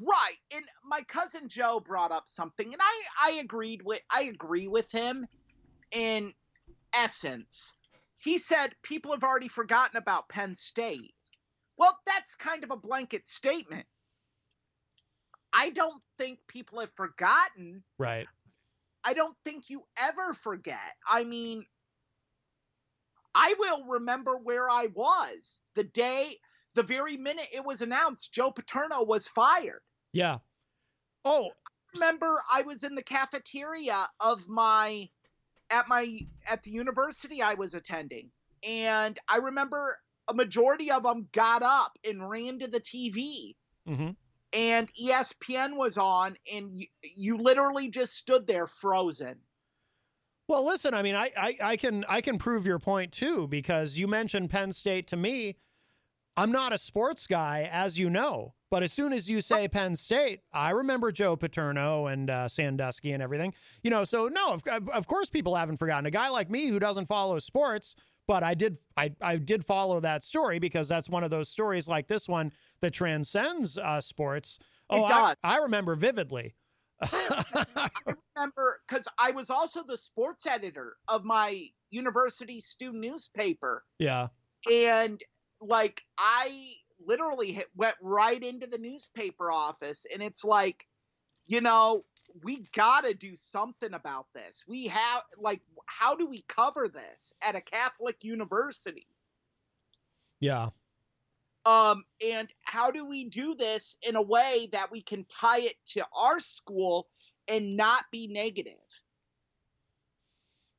Right. And my cousin Joe brought up something, and I agree with him in essence. He said people have already forgotten about Penn State. Well, that's kind of a blanket statement. I don't think people have forgotten. Right. I don't think you ever forget. I mean, I will remember where I was the very minute it was announced Joe Paterno was fired. Yeah. Oh, I remember I was in the cafeteria at the university I was attending, and I remember a majority of them got up and ran to the TV, and ESPN was on, and you literally just stood there frozen. Well, listen, I mean, I can prove your point too, because you mentioned Penn State to me. I'm not a sports guy, as you know, but as soon as you say Penn State, I remember Joe Paterno and Sandusky and everything. So no, of course people haven't forgotten. A guy like me who doesn't follow sports, but I did follow that story, because that's one of those stories like this one that transcends sports. Oh, I remember vividly. I remember because I was also the sports editor of my university student newspaper. Yeah. And like, I literally went right into the newspaper office, and it's like, we got to do something about this. We have, like, how do we cover this at a Catholic university? Yeah. And how do we do this in a way that we can tie it to our school and not be negative?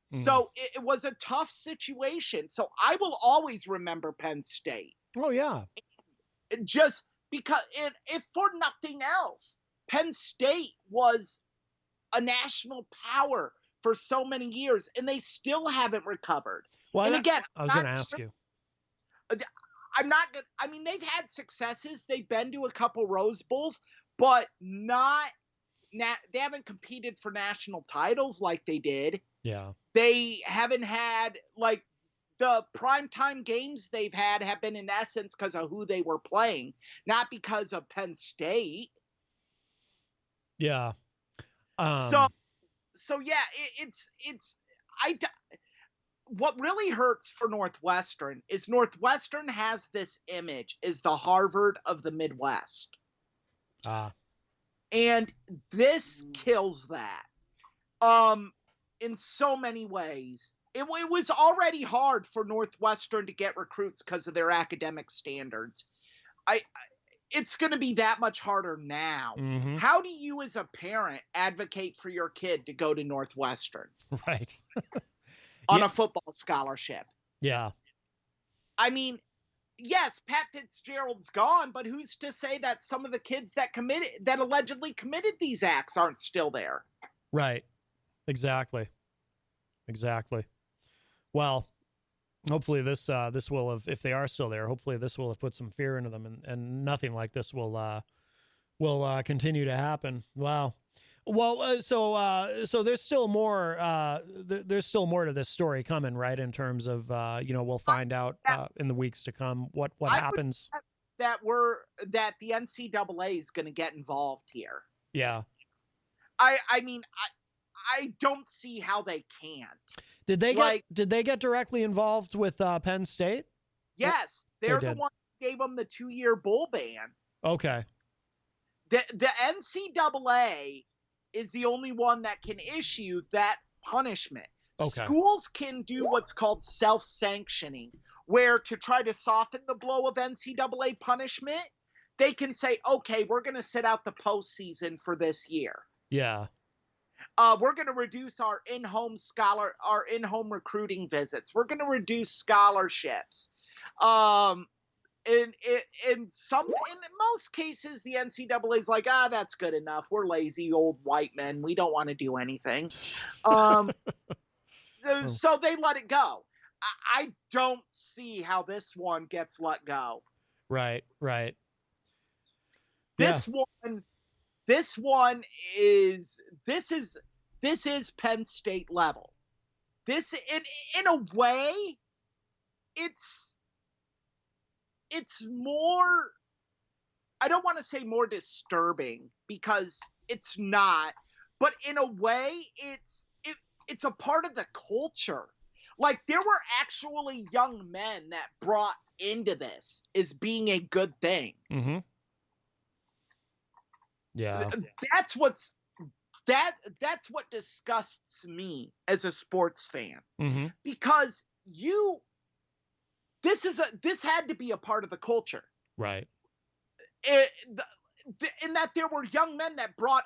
So it was a tough situation. So I will always remember Penn State. Oh, yeah. Just because, if for nothing else, Penn State was a national power for so many years, and they still haven't recovered. Well, and again, I was going to ask you. I'm not going to, I mean, they've had successes. They've been to a couple Rose Bowls, but they haven't competed for national titles like they did. Yeah. They haven't had, like, the primetime games they've had have been in essence because of who they were playing, not because of Penn State. Yeah. So yeah, what really hurts for Northwestern is Northwestern has this image as the Harvard of the Midwest. And this kills that. In so many ways. It was already hard for Northwestern to get recruits because of their academic standards. It's going to be that much harder now. Mm-hmm. How do you, as a parent, advocate for your kid to go to Northwestern? Right. On a football scholarship? Yeah. I mean, yes, Pat Fitzgerald's gone, but who's to say that some of the kids that allegedly committed these acts aren't still there? Right. Exactly. Well, hopefully this will have, if they are still there, hopefully this will have put some fear into them, and nothing like this will continue to happen. Wow. Well, so there's still more. There's still more to this story coming, right? In terms of we'll find out in the weeks to come what happens. That the NCAA is going to get involved here. Yeah. I mean, I don't see how they can't. Did they get directly involved with Penn State? Yes, they're the ones who gave them the 2-year bowl ban. Okay. The NCAA is the only one that can issue that punishment. Okay. Schools can do what's called self-sanctioning, where to try to soften the blow of NCAA punishment, they can say, okay, we're going to sit out the postseason for this year. Yeah. We're going to reduce our in-home recruiting visits. We're going to reduce scholarships. In most cases, the NCAA is like, that's good enough. We're lazy old white men. We don't want to do anything. So they let it go. I don't see how this one gets let go. Right. This one is Penn State level. This in a way, it's more, I don't want to say more disturbing because it's not, but in a way it's a part of the culture. Like, there were actually young men that brought into this as being a good thing. Mm-hmm. Yeah. That's what disgusts me as a sports fan. Mm-hmm. Because this had to be a part of the culture. Right. In that there were young men that bought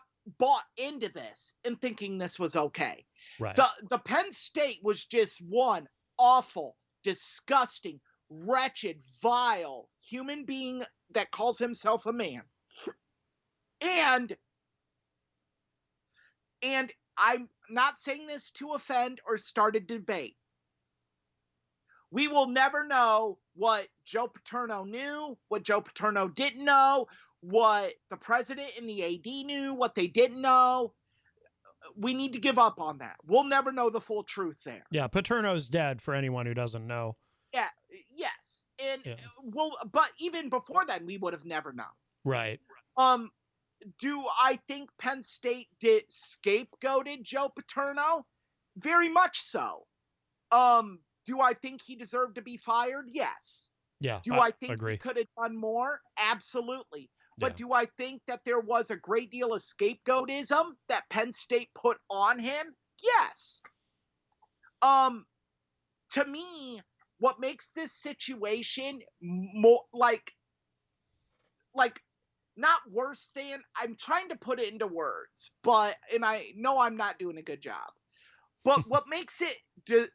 into this and thinking this was okay. Right. The Penn State was just one awful, disgusting, wretched, vile human being that calls himself a man. And I'm not saying this to offend or start a debate. We will never know what Joe Paterno knew, what Joe Paterno didn't know, what the president and the AD knew, what they didn't know. We need to give up on that. We'll never know the full truth there. Yeah, Paterno's dead for anyone who doesn't know. Yeah, yes. And but even before then, we would have never known. Right. Do I think Penn State scapegoated Joe Paterno? Very much so. Do I think he deserved to be fired? Yes. Yeah. Do I think agree. he could have done more? Absolutely. But do I think that there was a great deal of scapegoatism that Penn State put on him? Yes. To me, what makes this situation more like not worse than, I'm trying to put it into words, and I know I'm not doing a good job, but what makes it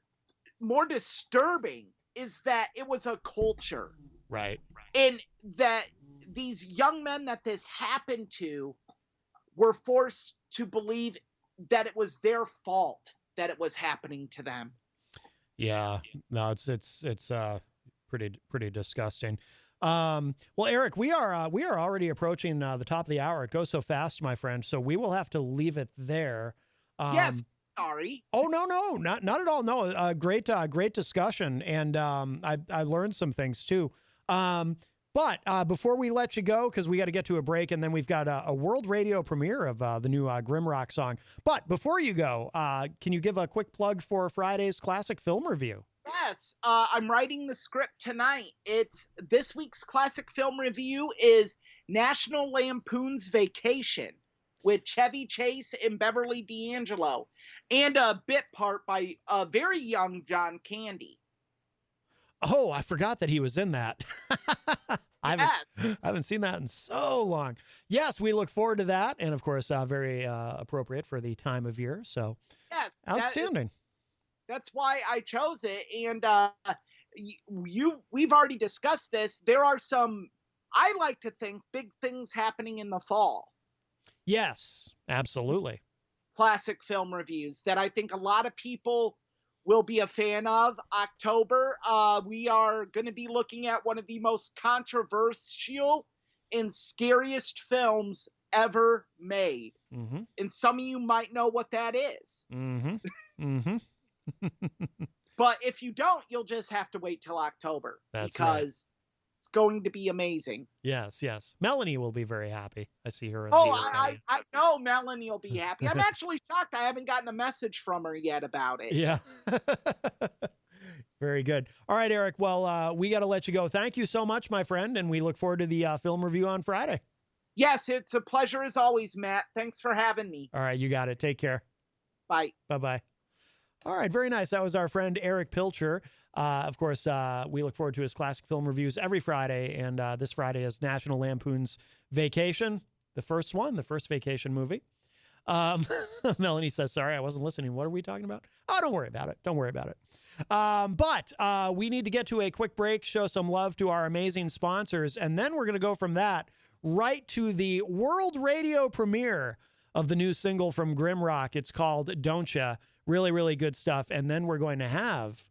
more disturbing is that it was a culture. Right. And that these young men that this happened to were forced to believe that it was their fault that it was happening to them. Yeah. No, it's pretty disgusting. Well, Erich, we are already approaching the top of the hour. It goes so fast, my friend. So we will have to leave it there. Yes. Sorry. Oh, no, not at all. No, great discussion. And I learned some things too. But before we let you go, because we got to get to a break, and then we've got a world radio premiere of the new GrimRock song. But before you go, can you give a quick plug for Friday's classic film review? Yes, I'm writing the script tonight. This week's classic film review is National Lampoon's Vacation with Chevy Chase and Beverly D'Angelo, and a bit part by a very young John Candy. Oh, I forgot that he was in that. I haven't seen that in so long. Yes, we look forward to that, and of course, very appropriate for the time of year. So, yes, outstanding. That's why I chose it. And we've already discussed this. There are some, I like to think, big things happening in the fall. Yes, absolutely. Classic film reviews that I think a lot of people will be a fan of. October, we are going to be looking at one of the most controversial and scariest films ever made. Mm-hmm. And some of you might know what that is. Mm-hmm. Mm-hmm. But if you don't, you'll just have to wait till October. That's because right. It's going to be amazing. Yes. Melanie will be very happy. I see her. I know Melanie will be happy. I'm actually shocked I haven't gotten a message from her yet about it. Yeah. Very good. All right, Erich. Well, we got to let you go. Thank you so much, my friend. And we look forward to the film review on Friday. Yes, it's a pleasure as always, Matt. Thanks for having me. All right. You got it. Take care. Bye. Bye-bye. All right, very nice. That was our friend Erich Pilcher. Of course, we look forward to his classic film reviews every Friday, and this Friday is National Lampoon's Vacation, the first Vacation movie. Melanie says, sorry, I wasn't listening. What are we talking about? Oh, don't worry about it. But we need to get to a quick break, show some love to our amazing sponsors, and then we're going to go from that right to the world radio premiere of the new single from GrimRock. It's called Dontcha. Really, really good stuff. And then we're going to have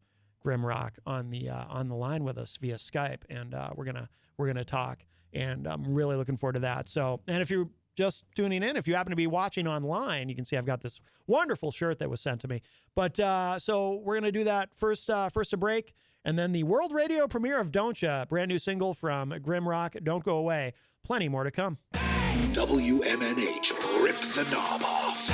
GrimRock on the line with us via Skype, and we're gonna talk. And I'm really looking forward to that. So, and if you're just tuning in, if you happen to be watching online, you can see I've got this wonderful shirt that was sent to me. But so we're gonna do that first a break, and then the world radio premiere of Dontcha, brand new single from GrimRock. Don't go away. Plenty more to come. WMNH, rip the knob off.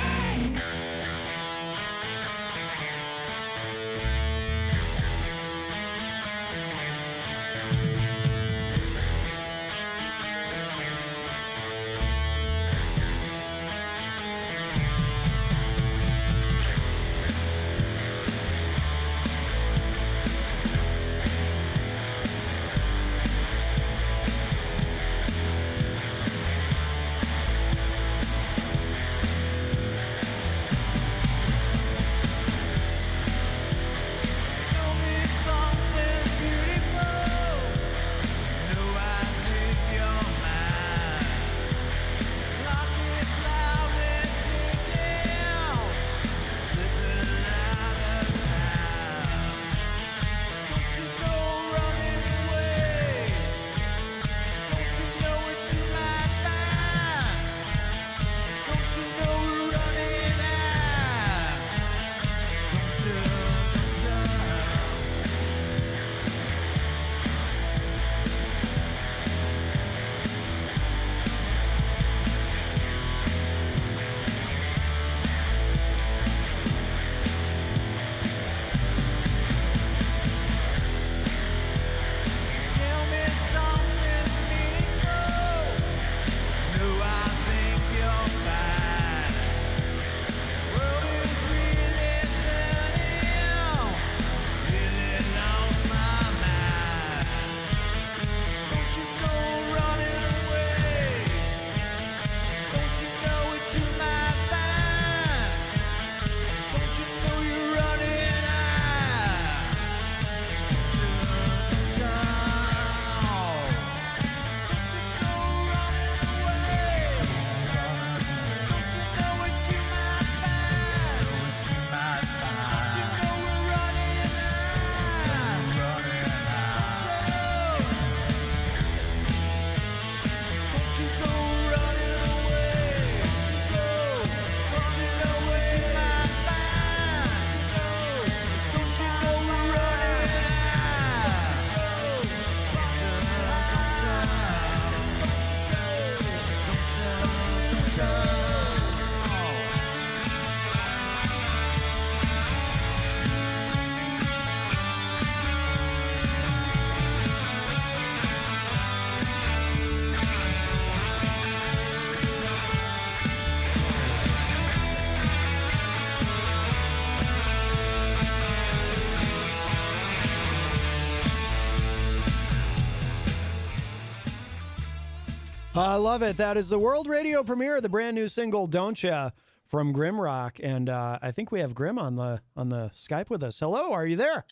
I love it. That is the world radio premiere of the brand new single Dontcha from GrimRock, and I think we have Grim on the Skype with us. Hello, are you there?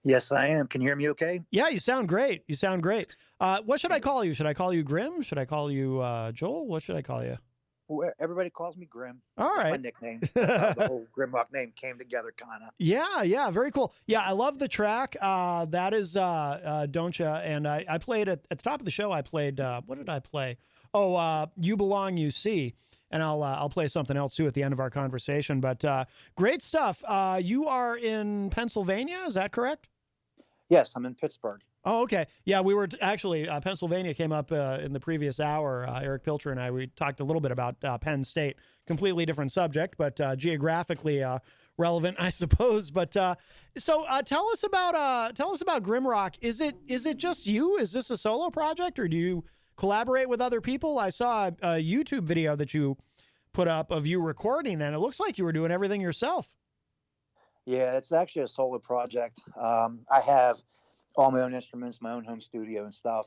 Yes, I am. Can you hear me okay? Yeah, you sound great. You sound great. What should I call you? Should I call you Grim? Should I call you Joel? What should I call you? Well, everybody calls me Grim. All right. That's my nickname. The whole GrimRock name came together, kind of. Yeah, very cool. Yeah, I love the track. That is Dontcha, and I played at the top of the show. I played what did I play? Oh, You Belong, You See. And I'll play something else too at the end of our conversation. But great stuff. You are in Pennsylvania, is that correct? Yes, I'm in Pittsburgh. Oh, okay. Yeah, we were actually Pennsylvania came up in the previous hour. Erich Pilcher and I, we talked a little bit about Penn State. Completely different subject, but geographically relevant, I suppose. But so tell us about GrimRock. Is it just you? Is this a solo project, or do you collaborate with other people? I saw a YouTube video that you put up of you recording, and it looks like you were doing everything yourself. Yeah, it's actually a solo project. I have all my own instruments, my own home studio and stuff.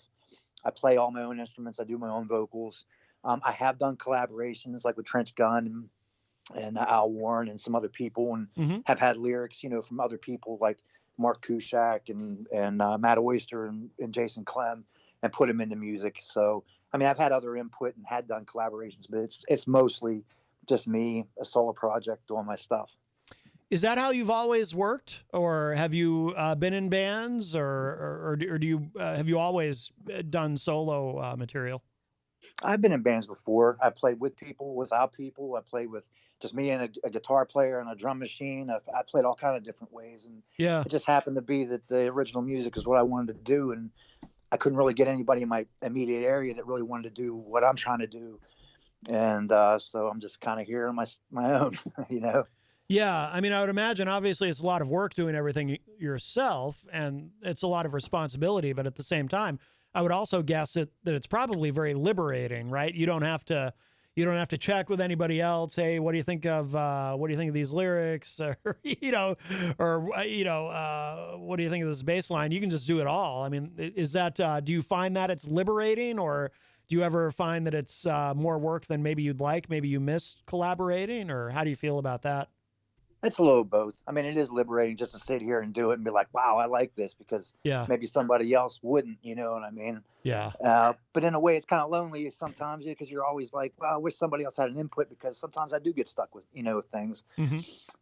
I play all my own instruments. I do my own vocals. I have done collaborations like with Trench Gunn and Al Warren and some other people, and have had lyrics, from other people like Mark Kushak and Matt Oyster and Jason Clem, and put them into music. So, I mean, I've had other input and had done collaborations, but it's mostly just me, a solo project, doing my stuff. Is that how you've always worked, or have you been in bands, or do you have you always done solo material? I've been in bands before. I played with people, without people. I played with just me and a guitar player and a drum machine. I played all kind of different ways, and Yeah. it just happened to be that the original music is what I wanted to do, and I couldn't really get anybody in my immediate area that really wanted to do what I'm trying to do, and so I'm just kind of here on my own, you know. Yeah, I mean, I would imagine obviously it's a lot of work doing everything yourself, and it's a lot of responsibility. But at the same time, I would also guess that it's probably very liberating, right? You don't have to check with anybody else. Hey, what do you think of these lyrics, or what do you think of this bass line? You can just do it all. I mean, is that do you find that it's liberating, or do you ever find that it's more work than maybe you'd like? Maybe you miss collaborating, or how do you feel about that? It's a little of both. I mean, it is liberating just to sit here and do it and be like, wow, I like this, because Yeah. maybe somebody else wouldn't, you know what I mean? Yeah. But in a way, it's kind of lonely sometimes, because you're always like, well, I wish somebody else had an input, because sometimes I do get stuck with, with things. Mm-hmm.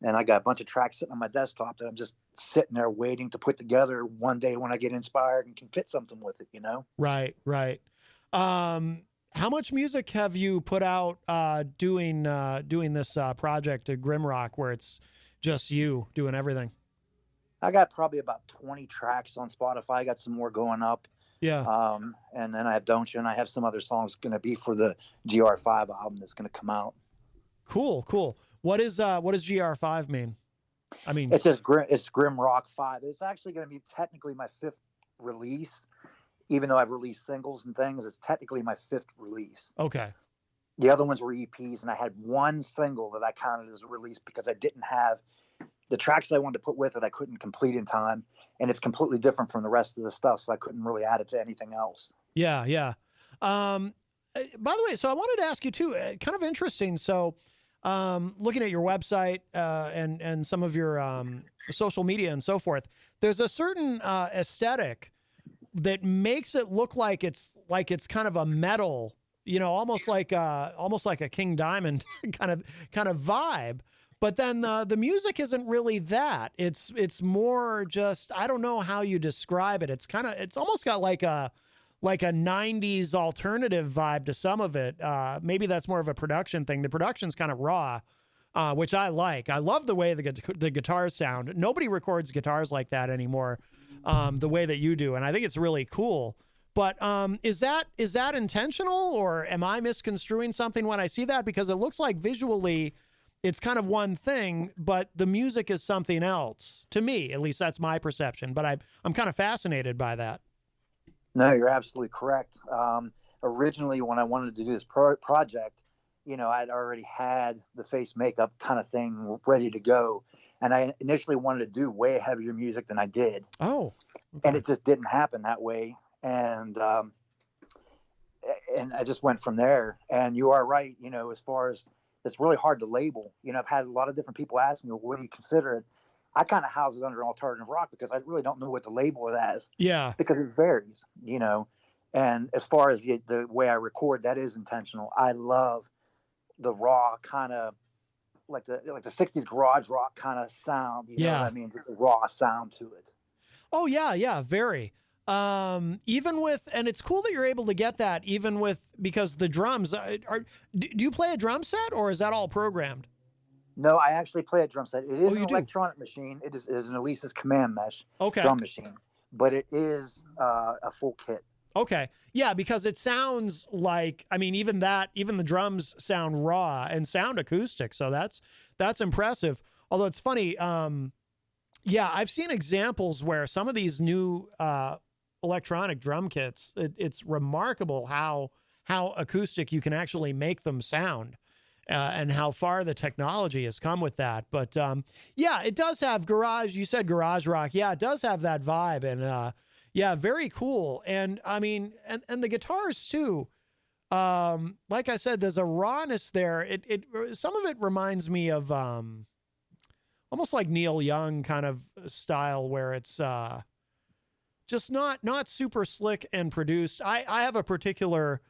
And I got a bunch of tracks sitting on my desktop that I'm just sitting there waiting to put together one day when I get inspired and can fit something with it, you know? Right, right. How much music have you put out doing this project at GrimRock, where it's just you doing everything? I got probably about 20 tracks on Spotify. I got some more going up. Yeah. And then I have Dontcha, and I have some other songs going to be for the GR5 album that's going to come out. Cool, cool. What does GR5 mean? I mean, it's GrimRock 5. It's actually going to be technically my 5th release, even though I've released singles and things. It's technically my 5th release. Okay. The other ones were EPs, and I had one single that I counted as a release because I didn't have the tracks I wanted to put with it. I couldn't complete in time, and it's completely different from the rest of the stuff, so I couldn't really add it to anything else. Yeah, yeah. By the way, so I wanted to ask you too, kind of interesting. So, looking at your website and some of your social media and so forth, there's a certain aesthetic that makes it look like it's kind of a metal, almost like a King Diamond kind of vibe. But then the music isn't really that. It's more just, I don't know how you describe it. It's almost got like a 90s alternative vibe to some of it. Maybe that's more of a production thing. The production's kind of raw, which I like. I love the way the guitars sound. Nobody records guitars like that anymore, the way that you do, and I think it's really cool. But is that intentional, or am I misconstruing something when I see that? Because it looks like visually it's kind of one thing, but the music is something else. To me, at least that's my perception. But I'm kind of fascinated by that. No, you're absolutely correct. Originally, when I wanted to do this project, I'd already had the face makeup kind of thing ready to go. And I initially wanted to do way heavier music than I did. Oh. Okay. And it just didn't happen that way. And I just went from there. And you are right, as far as it's really hard to label. I've had a lot of different people ask me, well, what do you consider it? I kind of house it under alternative rock because I really don't know what to label it as. Yeah. Because it varies, And as far as the way I record, that is intentional. I love the raw kind of like the 60s garage rock kind of sound. You know what I mean? Just a raw sound to it. Oh yeah, yeah, very. Even with, and it's cool that you're able to get that even with, because the drums do you play a drum set, or is that all programmed? No, I actually play a drum set. It is an do? electronic machine. It is an Alesis Command Mesh drum machine, but it is a full kit. Okay. Yeah, because it sounds like, I mean, even the drums sound raw and sound acoustic. So that's impressive. Although it's funny. Yeah, I've seen examples where some of these new electronic drum kits, it's remarkable how acoustic you can actually make them sound, and how far the technology has come with that. But yeah, it does have garage. You said garage rock. Yeah, it does have that vibe, and yeah, very cool. And I mean, and the guitars too. Like I said, there's a rawness there. It some of it reminds me of almost like Neil Young kind of style, where it's just not super slick and produced. I have a particular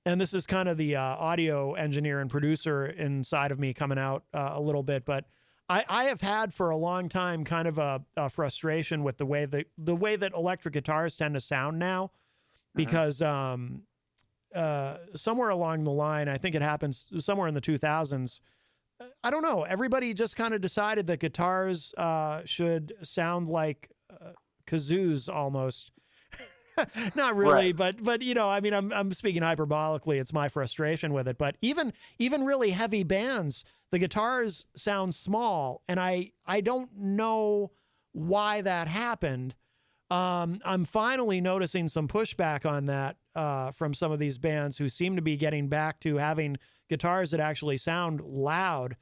and this is kind of the audio engineer and producer inside of me coming out a little bit, but I have had for a long time kind of a frustration with the way that electric guitars tend to sound now, because somewhere along the line, I think it happens somewhere in the 2000s, I don't know, everybody just kind of decided that guitars should sound like kazoos almost. Not really, Right. but you know, I mean, I'm speaking hyperbolically. It's my frustration with it. But even really heavy bands, the guitars sound small, and I don't know why that happened. I'm finally noticing some pushback on that from some of these bands who seem to be getting back to having guitars that actually sound loud.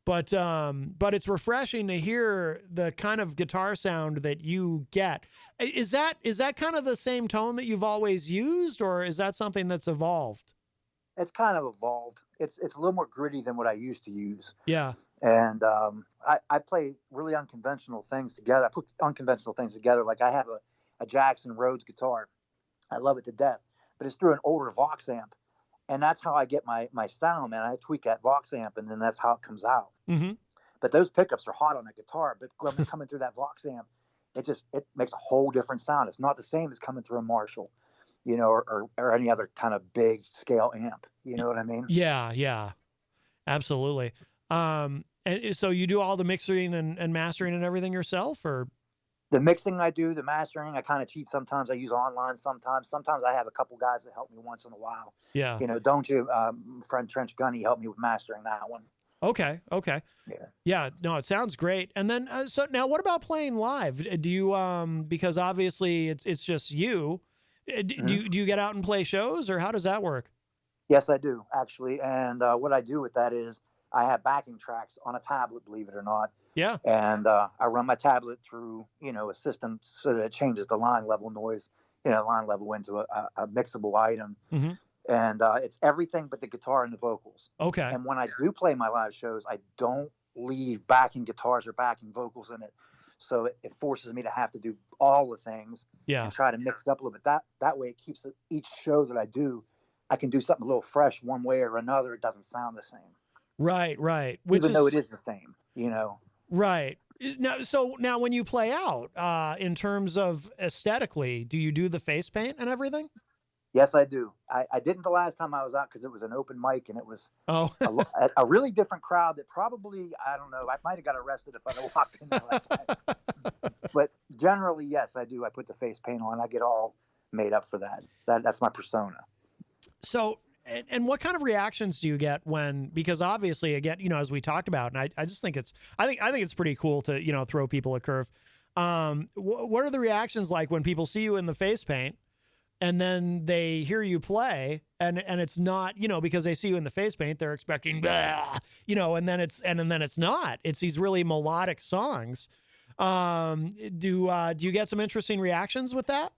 But it's refreshing to hear the kind of guitar sound that you get. Is that kind of the same tone that you've always used, or is that something that's evolved? It's kind of evolved. It's a little more gritty than what I used to use. Yeah. And I play really unconventional things together. I put unconventional things together. Like I have a Jackson Rhodes guitar. I love it to death, but it's through an older Vox amp. And that's how I get my sound, man. I tweak that Vox amp, and then that's how it comes out. Mm-hmm. But those pickups are hot on that guitar. But coming through that Vox amp, it makes a whole different sound. It's not the same as coming through a Marshall, you know, or any other kind of big scale amp. You know what I mean? Yeah, absolutely. And so you do all the mixing and mastering and everything yourself, or? The mixing I do, the mastering, I kind of cheat sometimes. I use online sometimes. Sometimes I have a couple guys that help me once in a while. Yeah. You know, Dontcha, friend Trench Gunny helped me with mastering that one. Okay. Yeah. No, it sounds great. And then, so now what about playing live? Do you, because obviously it's just you, do you get out and play shows, or how does that work? Yes, I do, actually. And what I do with that is I have backing tracks on a tablet, believe it or not. Yeah. And I run my tablet through, you know, a system so that it changes the line level noise, you know, line level into a mixable item. Mm-hmm. And it's everything but the guitar and the vocals. Okay. And when I do play my live shows, I don't leave backing guitars or backing vocals in it. So it forces me to have to do all the things and try to mix it up a little bit. That way it keeps each show that I do, I can do something a little fresh one way or another. It doesn't sound the same. Right. Even though it is the same, you know. Right. Now when you play out, in terms of aesthetically, do you do the face paint and everything? Yes, I do. I didn't the last time I was out because it was an open mic and it was a really different crowd that probably, I don't know, I might have got arrested if I'd have walked in there last time. But generally, yes, I do. I put the face paint on. I get all made up for that. That's my persona. So, and what kind of reactions do you get when, because obviously, again, you know, as we talked about, and I just think I think it's pretty cool to, you know, throw people a curve. What are the reactions like when people see you in the face paint and then they hear you play and it's not, you know, because they see you in the face paint, they're expecting, you know, and then it's not, it's these really melodic songs. Do you get some interesting reactions with that?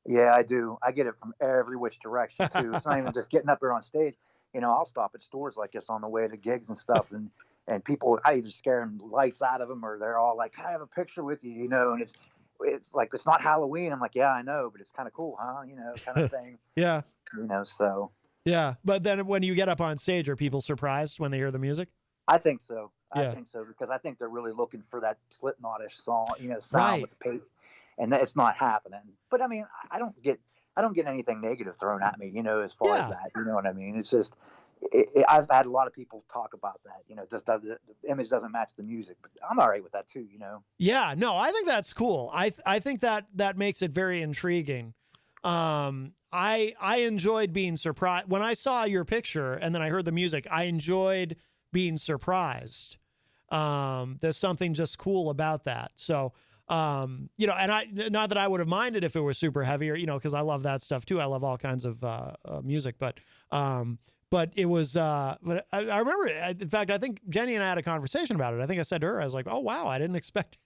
Yeah, I do. I get it from every which direction too. It's not even just getting up there on stage. You know, I'll stop at stores like this on the way to gigs and stuff, and people, I either scaring lights out of them or they're all like, "I have a picture with you," you know, and it's like, it's not Halloween. I'm like, yeah, I know, but it's kind of cool, huh? You know, kind of thing. Yeah. You know, so. Yeah, but then when you get up on stage, are people surprised when they hear the music? I think so. Yeah. I think so, because I think they're really looking for that Slipknot-ish song, you know, sound Right. with the paint. And it's not happening. But I mean, I don't get anything negative thrown at me, you know, as far as that. You know what I mean? It's just, I've had a lot of people talk about that. You know, just the image doesn't match the music. But I'm all right with that too. You know. Yeah, no, I think that's cool. I think that makes it very intriguing. I enjoyed being surprised when I saw your picture and then I heard the music. I enjoyed being surprised. There's something just cool about that. So. You know, and not that I would have minded if it was super heavy or, you know, because I love that stuff too. I love all kinds of music, but it was, but I remember, in fact, I think Jenny and I had a conversation about it. I think I said to her, I was like, oh, wow, I didn't expect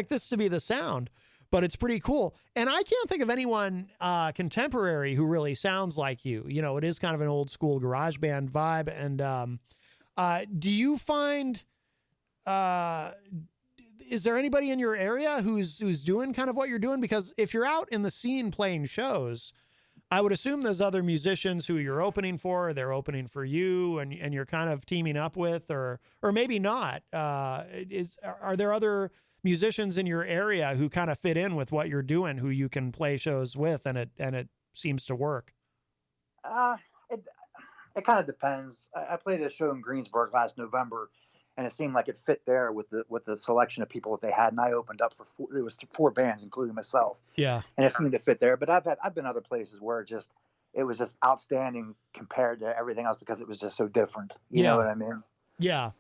this to be the sound, but it's pretty cool. And I can't think of anyone contemporary who really sounds like you. You know, it is kind of an old school garage band vibe. And do you find, is there anybody in your area who's doing kind of what you're doing? Because if you're out in the scene playing shows, I would assume there's other musicians who you're opening for, or they're opening for you, and you're kind of teaming up with, or maybe not. Are there other musicians in your area who kind of fit in with what you're doing, who you can play shows with, and it seems to work? It kind of depends. I played a show in Greensburg last November, and it seemed like it fit there with the selection of people that they had. And I opened up for four bands, including myself. Yeah, and it seemed to fit there. But I've been other places where it was just outstanding compared to everything else because it was just so different. You know what I mean? Yeah.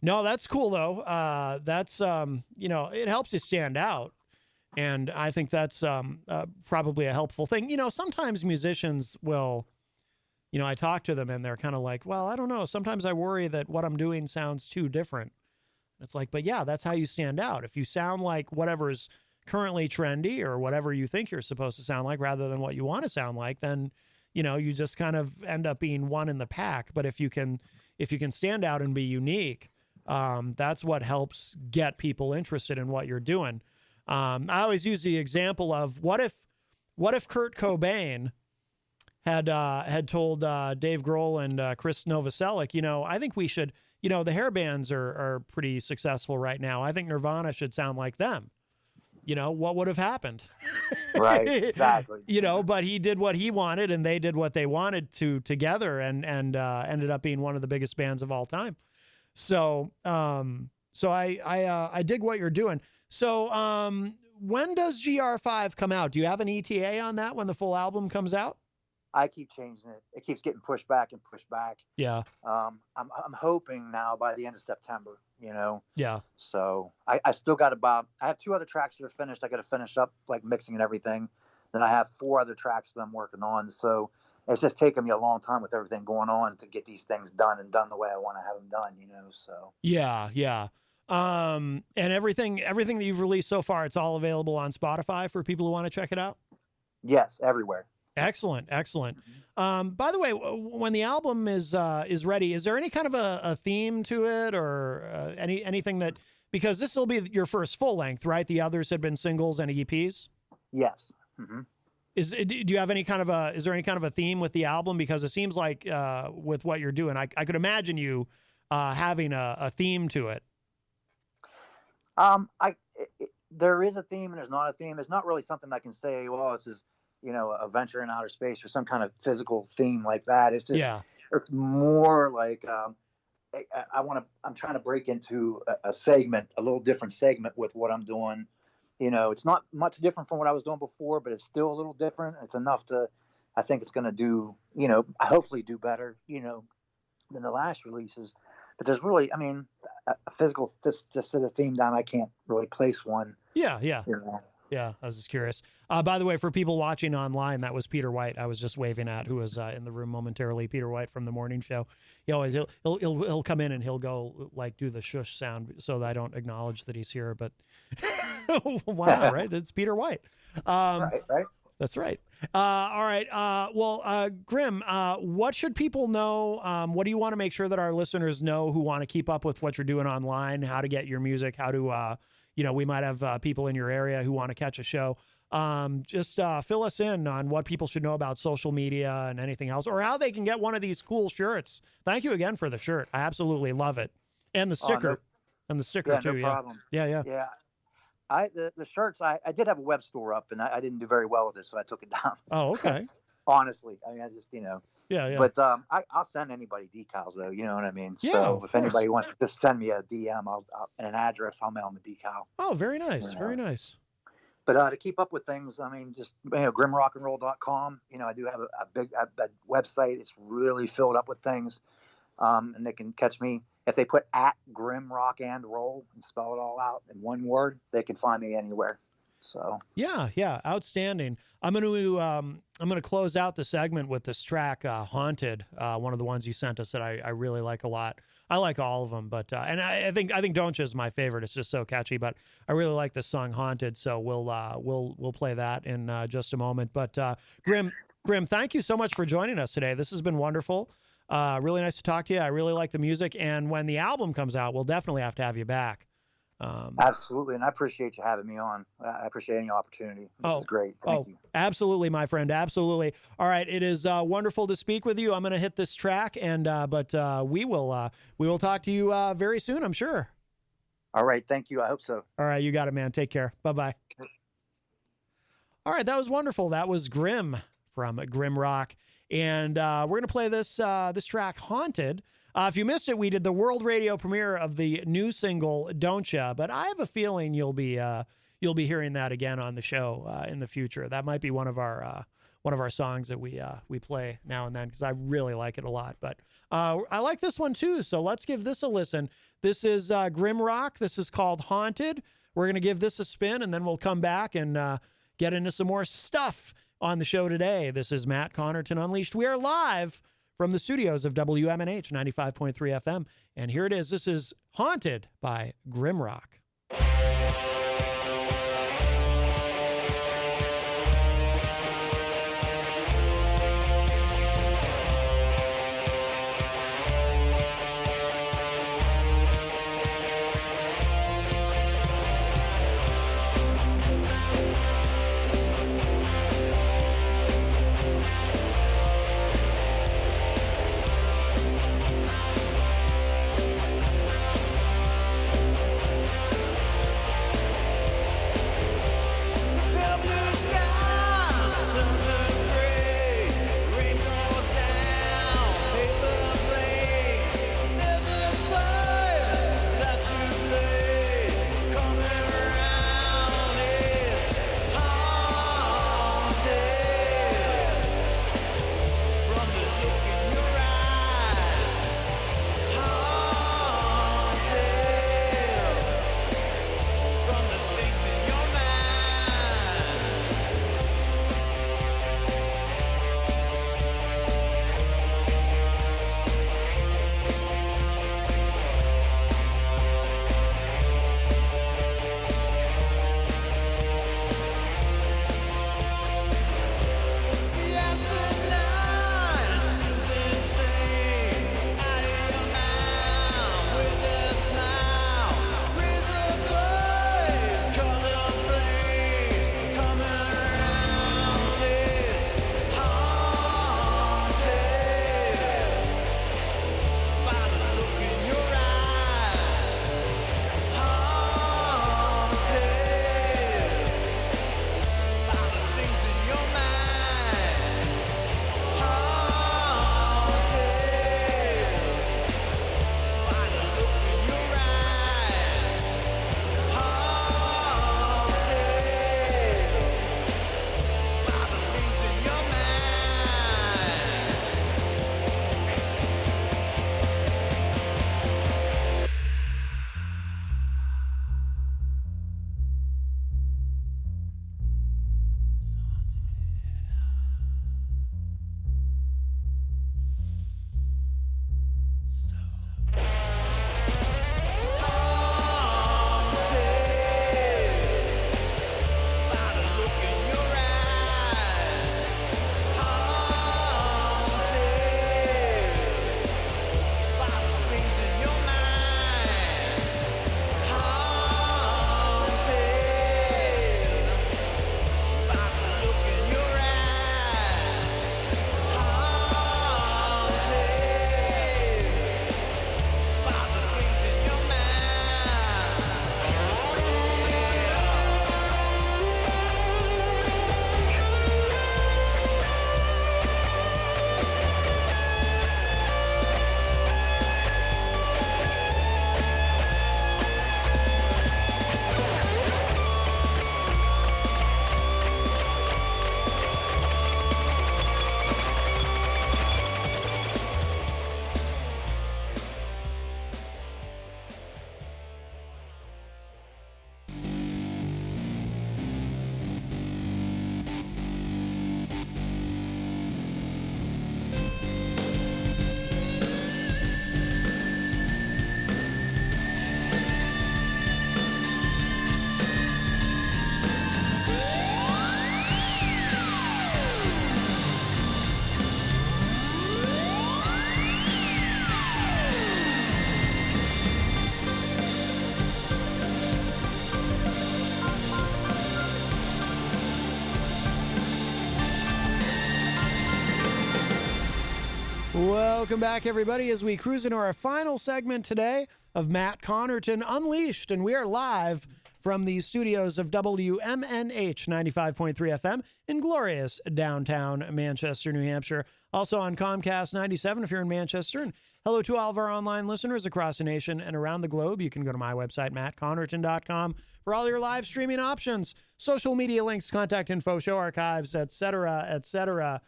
No, that's cool though. That's it helps you stand out, and I think that's probably a helpful thing. Sometimes musicians will. I talk to them and they're kind of like, well, I don't know. Sometimes I worry that what I'm doing sounds too different. It's like, but yeah, that's how you stand out. If you sound like whatever's currently trendy or whatever you think you're supposed to sound like rather than what you want to sound like, then, you just kind of end up being one in the pack. But if you can stand out and be unique, that's what helps get people interested in what you're doing. I always use the example of what if Kurt Cobain had told Dave Grohl and Chris Novoselic, I think we should, the hair bands are pretty successful right now. I think Nirvana should sound like them. What would have happened? Right, exactly. But he did what he wanted and they did what they wanted to together and ended up being one of the biggest bands of all time. So I dig what you're doing. So when does GR5 come out? Do you have an ETA on that when the full album comes out? I keep changing it. It keeps getting pushed back and pushed back. Yeah. I'm hoping now by the end of September, Yeah. So I still got I have 2 other tracks that are finished. I got to finish up like mixing and everything. Then I have 4 other tracks that I'm working on. So it's just taken me a long time with everything going on to get these things done and done the way I want to have them done, so. Yeah. Yeah. And everything that you've released so far, it's all available on Spotify for people who want to check it out? Yes, everywhere. Excellent. By the way, when the album is ready, is there any kind of a theme to it or anything that, because this will be your first full length, right? The others had been singles and EPs. Yes. Mm-hmm. Do you have is there any kind of a theme with the album? Because it seems like with what you're doing, I could imagine you having a theme to it. There is a theme and there's not a theme. It's not really something I can say, well, it's just, a venture in outer space or some kind of physical theme like that. It's just, It's more like, I'm trying to break into a segment, a little different segment with what I'm doing. It's not much different from what I was doing before, but it's still a little different. It's enough I think it's going to do, hopefully do better, than the last releases. But there's really, a physical, just set a theme down. I can't really place one. Yeah. Yeah, I was just curious. By the way, for people watching online, that was Peter White. I was just waving at, who was in the room momentarily. Peter White from the morning show. He'll come in and he'll go like do the shush sound so that I don't acknowledge that he's here. But why not, right? It's Peter White. Right. That's right. All right. Grim, what should people know? What do you want to make sure that our listeners know who want to keep up with what you're doing online? How to get your music? How to we might have people in your area who want to catch a show. Just fill us in on what people should know about social media and anything else, or how they can get one of these cool shirts. Thank you again for the shirt. I absolutely love it. And the sticker. And the sticker too. No problem. Yeah. The shirts, I did have a web store up and I didn't do very well with it, so I took it down. Oh, okay. Honestly, I just, Yeah. But I'll send anybody decals though. You know what I mean? Yeah, so if anybody wants to just send me a DM, and an address, I'll mail them a decal. Oh, very nice. Very nice. But to keep up with things, just GrimRockandRoll.com. I do have a big website. It's really filled up with things, and they can catch me if they put at GrimRock and Roll and spell it all out in one word. They can find me anywhere. So yeah, outstanding. I'm going to close out the segment with this track, "Haunted," one of the ones you sent us that I really like a lot. I like all of them, but and I think Dontcha is my favorite. It's just so catchy, but I really like this song "Haunted." So we'll play that in just a moment. But Grim, thank you so much for joining us today. This has been wonderful. Really nice to talk to you. I really like the music, and when the album comes out, we'll definitely have to have you back. Absolutely, and I appreciate you having me on. I appreciate any opportunity. This is great. Thank you. Absolutely, my friend. Absolutely. All right, it is wonderful to speak with you. I'm going to hit this track, and but we will talk to you very soon, I'm sure. All right, thank you. I hope so. All right, you got it, man. Take care. Bye-bye. All right, that was wonderful. That was Grim from GrimRock, and we're going to play this track, Haunted. If you missed it, we did the world radio premiere of the new single Dontcha, but I have a feeling you'll be hearing that again on the show in the future. That might be one of our songs that we play now and then, because I really like it a lot. But I like this one too, so let's give this a listen. This is GrimRock. This is called Haunted. We're going to give this a spin, and then we'll come back and get into some more stuff on the show today. This is Matt Connarton Unleashed. We are live from the studios of WMNH 95.3 FM. And here it is. This is Haunted by GrimRock. Welcome back, everybody, as we cruise into our final segment today of Matt Connarton Unleashed. And we are live from the studios of WMNH 95.3 FM in glorious downtown Manchester, New Hampshire. Also on Comcast 97 if you're in Manchester. And hello to all of our online listeners across the nation and around the globe. You can go to my website, mattconnerton.com, for all your live streaming options, social media links, contact info, show archives, etc., etc.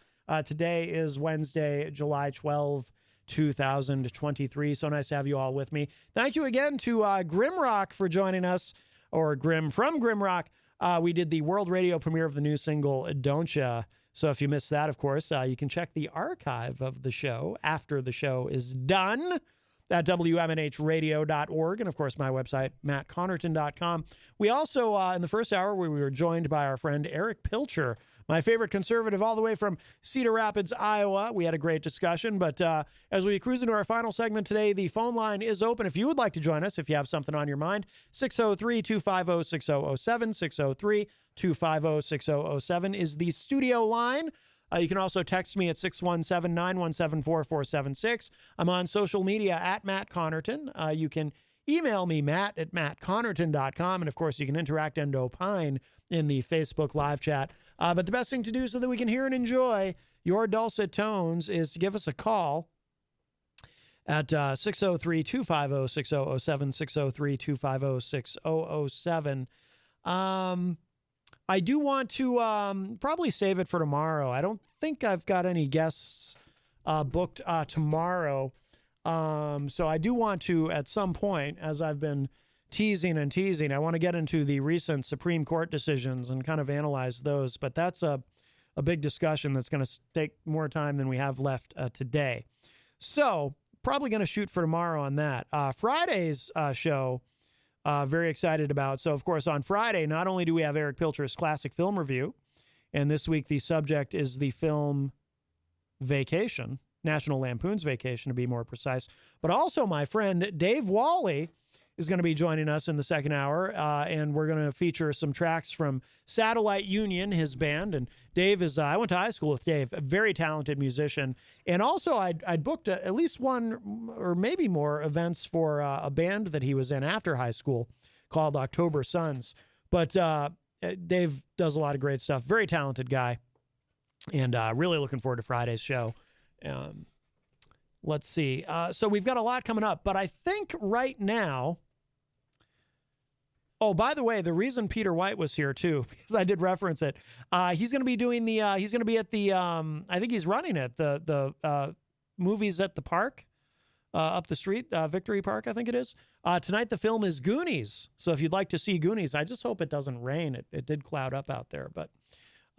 Today is Wednesday, July 12, 2023. So nice to have you all with me. Thank you again to GrimRock for joining us, or Grim from GrimRock. We did the world radio premiere of the new single, Dontcha. So if you missed that, of course, you can check the archive of the show after the show is done at WMNHradio.org. And, of course, my website, mattconnerton.com. We also, in the first hour, we were joined by our friend Erich Pilcher, my favorite conservative all the way from Cedar Rapids, Iowa. We had a great discussion. But as we cruise into our final segment today, the phone line is open. If you would like to join us, if you have something on your mind, 603-250-6007, 603-250-6007 is the studio line. You can also text me at 617-917-4476. I'm on social media at Matt Connarton. You can email me, matt@mattconnerton.com. And, of course, you can interact and opine in the Facebook live chat. But the best thing to do so that we can hear and enjoy your dulcet tones is to give us a call at 603-250-6007, 603-250-6007. I do want to probably save it for tomorrow. I don't think I've got any guests booked tomorrow. So I do want to, at some point, as I've been teasing, I want to get into the recent Supreme Court decisions and kind of analyze those. But that's a big discussion that's going to take more time than we have left today. So probably going to shoot for tomorrow on that. Friday's show, very excited about. So, of course, on Friday, not only do we have Erich Pilcher's classic film review, and this week the subject is the film Vacation, National Lampoon's Vacation to be more precise, but also my friend Dave Wally is going to be joining us in the second hour, and we're going to feature some tracks from Satellite Union, his band. And Dave is, I went to high school with Dave, a very talented musician. And also I'd booked at least one or maybe more events for a band that he was in after high school called October Suns. But Dave does a lot of great stuff, very talented guy, and really looking forward to Friday's show. Let's see. So we've got a lot coming up, but I think right now, oh, by the way, the reason Peter White was here too, because I did reference it. He's going to be doing the, he's going to be at the, I think he's running it, the movies at the park, up the street, Victory Park, I think it is. Tonight the film is Goonies. So if you'd like to see Goonies, I just hope it doesn't rain. It did cloud up out there, but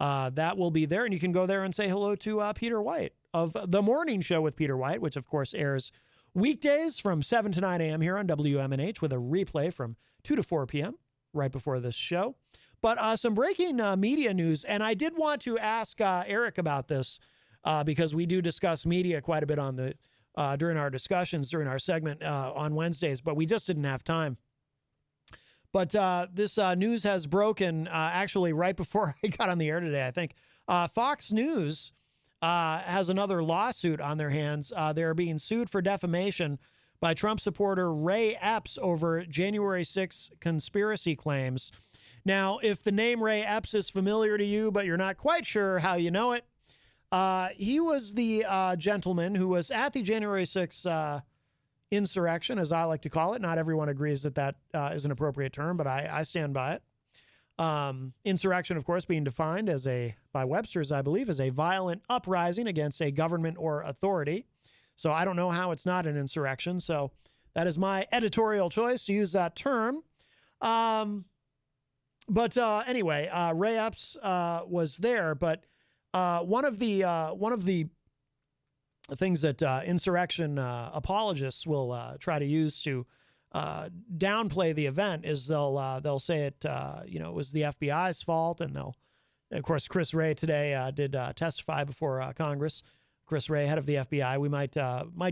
that will be there. And you can go there and say hello to Peter White of The Morning Show with Peter White, which of course airs weekdays from 7 to 9 a.m. here on WMNH with a replay from 2 to 4 p.m. right before this show. But some breaking media news, and I did want to ask Erich about this because we do discuss media quite a bit on the during our discussions, during our segment on Wednesdays, but we just didn't have time. But this news has broken actually right before I got on the air today, I think. Fox News has another lawsuit on their hands. They're being sued for defamation by Trump supporter Ray Epps over January 6 conspiracy claims. Now, if the name Ray Epps is familiar to you, but you're not quite sure how you know it, he was the gentleman who was at the January 6 insurrection, as I like to call it. Not everyone agrees that that is an appropriate term, but I stand by it. Insurrection, of course, being defined as by Webster's, I believe, as a violent uprising against a government or authority. So I don't know how it's not an insurrection. So that is my editorial choice to use that term. But anyway, Ray Epps was there. But one of the things that insurrection apologists will try to use to downplay the event is they'll say it it was the FBI's fault, and of course Chris Wray today did testify before Congress. Chris Wray, head of the FBI. We might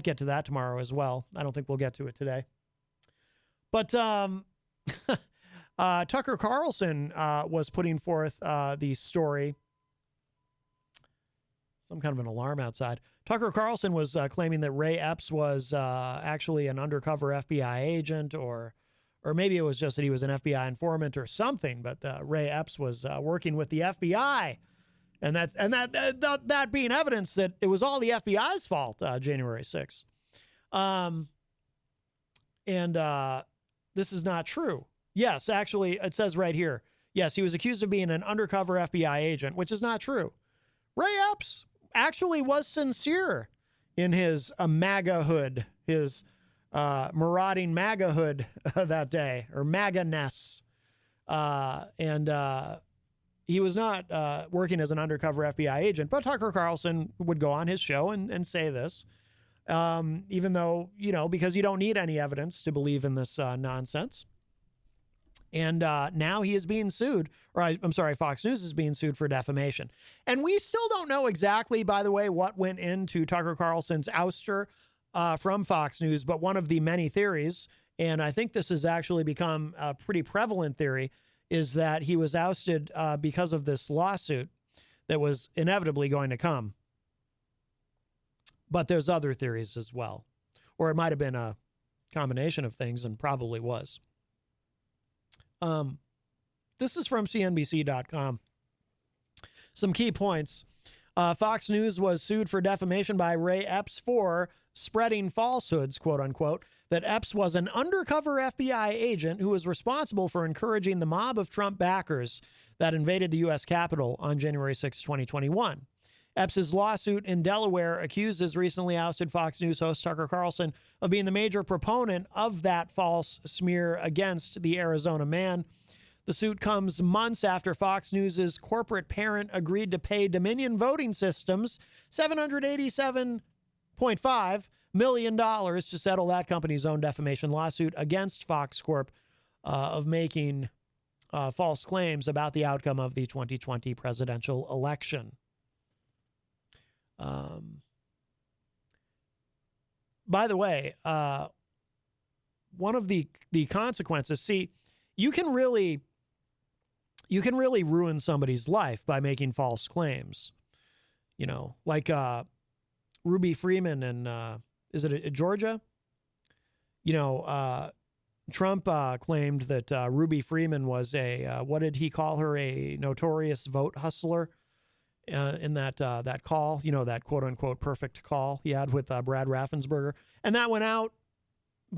get to that tomorrow as well. I don't think we'll get to it today. But Tucker Carlson was putting forth the story. Some kind of an alarm outside. Tucker Carlson was claiming that Ray Epps was actually an undercover FBI agent, or maybe it was just that he was an FBI informant or something. But Ray Epps was working with the FBI, and that being evidence that it was all the FBI's fault. January 6th, and this is not true. Yes, actually, it says right here. Yes, he was accused of being an undercover FBI agent, which is not true. Ray Epps actually was sincere in his MAGA-hood, his marauding MAGA-hood that day, or MAGA-ness. And he was not working as an undercover FBI agent, but Tucker Carlson would go on his show and say this, even though, because you don't need any evidence to believe in this nonsense. And now he is being sued, or I'm sorry, Fox News is being sued for defamation. And we still don't know exactly, by the way, what went into Tucker Carlson's ouster from Fox News, but one of the many theories, and I think this has actually become a pretty prevalent theory, is that he was ousted because of this lawsuit that was inevitably going to come. But there's other theories as well. Or it might have been a combination of things, and probably was. This is from CNBC.com. Some key points. Fox News was sued for defamation by Ray Epps for spreading falsehoods, quote unquote, that Epps was an undercover FBI agent who was responsible for encouraging the mob of Trump backers that invaded the U.S. Capitol on January 6, 2021. Epps' lawsuit in Delaware accuses recently ousted Fox News host Tucker Carlson of being the major proponent of that false smear against the Arizona man. The suit comes months after Fox News' corporate parent agreed to pay Dominion Voting Systems $787.5 million to settle that company's own defamation lawsuit against Fox Corp of making false claims about the outcome of the 2020 presidential election. By the way, one of the consequences, see, you can really ruin somebody's life by making false claims. Like Ruby Freeman in, is it Georgia? Trump claimed that Ruby Freeman was what did he call her? A notorious vote hustler. In that call, that quote unquote perfect call he had with Brad Raffensperger. And that went out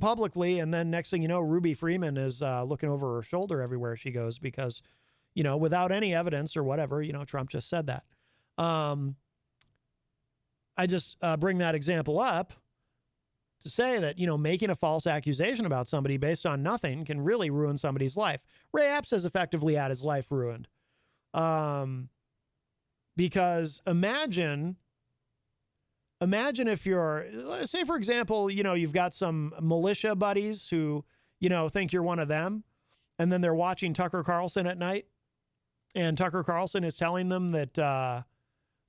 publicly. And then next thing you know, Ruby Freeman is looking over her shoulder everywhere she goes because, without any evidence or whatever, Trump just said that. I just bring that example up to say that, making a false accusation about somebody based on nothing can really ruin somebody's life. Ray Epps has effectively had his life ruined. Because imagine if you're, say, for example, you've got some militia buddies who, think you're one of them, and then they're watching Tucker Carlson at night, and Tucker Carlson is telling them that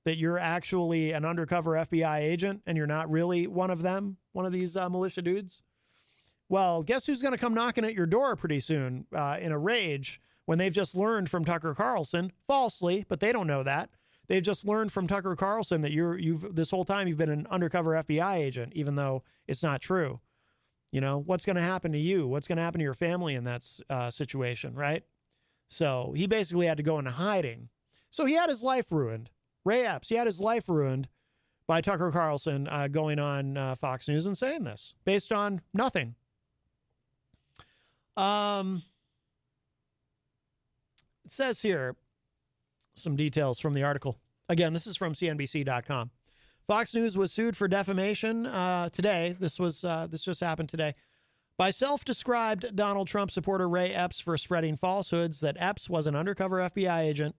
that you're actually an undercover FBI agent and you're not really one of them, one of these militia dudes. Well, guess who's going to come knocking at your door pretty soon in a rage when they've just learned from Tucker Carlson, falsely, but they don't know that. They've just learned from Tucker Carlson that you've this whole time you've been an undercover FBI agent, even though it's not true. What's going to happen to you? What's going to happen to your family in that situation, right? So he basically had to go into hiding. So he had his life ruined. Ray Epps, he had his life ruined by Tucker Carlson going on Fox News and saying this based on nothing. It says here, some details from the article. Again, this is from CNBC.com. Fox News was sued for defamation today. This just happened today by self-described Donald Trump supporter Ray Epps for spreading falsehoods that Epps was an undercover FBI agent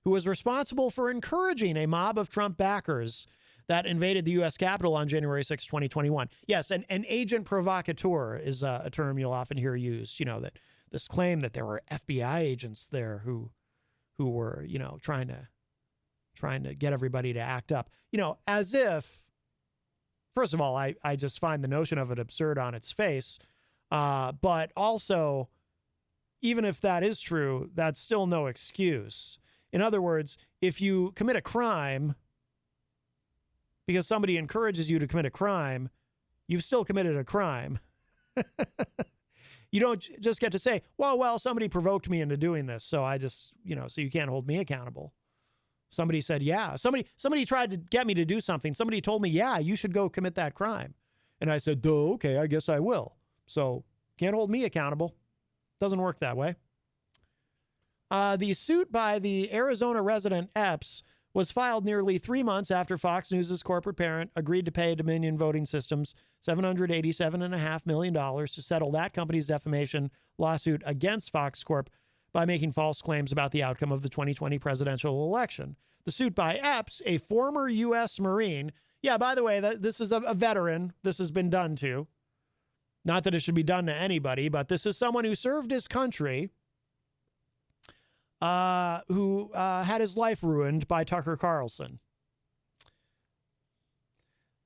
who was responsible for encouraging a mob of Trump backers that invaded the U.S. Capitol on January 6, 2021. Yes, an agent provocateur is a term you'll often hear used. That this claim that there were FBI agents there who were, trying to get everybody to act up, as if, first of all, I just find the notion of it absurd on its face. But also, even if that is true, that's still no excuse. In other words, if you commit a crime because somebody encourages you to commit a crime, you've still committed a crime. You don't just get to say, well, somebody provoked me into doing this, so I just, so you can't hold me accountable. Somebody said, yeah. Somebody tried to get me to do something. Somebody told me, yeah, you should go commit that crime. And I said, okay, I guess I will. So can't hold me accountable. Doesn't work that way. The suit by the Arizona resident Epps was filed nearly 3 months after Fox News' corporate parent agreed to pay Dominion Voting Systems $787.5 million to settle that company's defamation lawsuit against Fox Corp by making false claims about the outcome of the 2020 presidential election. The suit by Epps, a former U.S. Marine. Yeah, by the way, this is a veteran. This has been done to. Not that it should be done to anybody, but this is someone who served his country, who had his life ruined by Tucker Carlson.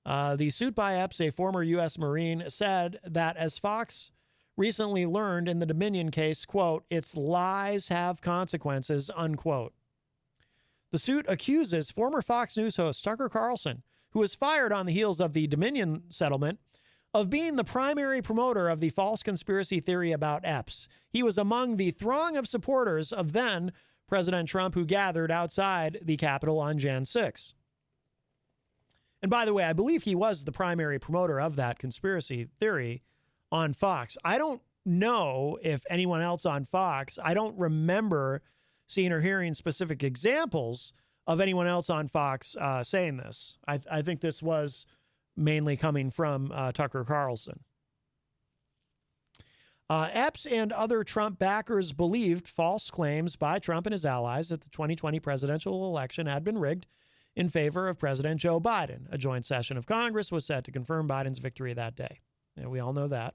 The suit by Epps, a former U.S. Marine, said that as Fox recently learned in the Dominion case, quote, its lies have consequences, unquote. The suit accuses former Fox News host Tucker Carlson, who was fired on the heels of the Dominion settlement, of being the primary promoter of the false conspiracy theory about Epps. He was among the throng of supporters of then President Trump who gathered outside the Capitol on Jan 6. And by the way, I believe he was the primary promoter of that conspiracy theory on Fox. I don't know if anyone else on Fox, I don't remember seeing or hearing specific examples of anyone else on Fox saying this. I think this was mainly coming from Tucker Carlson. Epps and other Trump backers believed false claims by Trump and his allies that the 2020 presidential election had been rigged in favor of President Joe Biden. A joint session of Congress was set to confirm Biden's victory that day. And we all know that.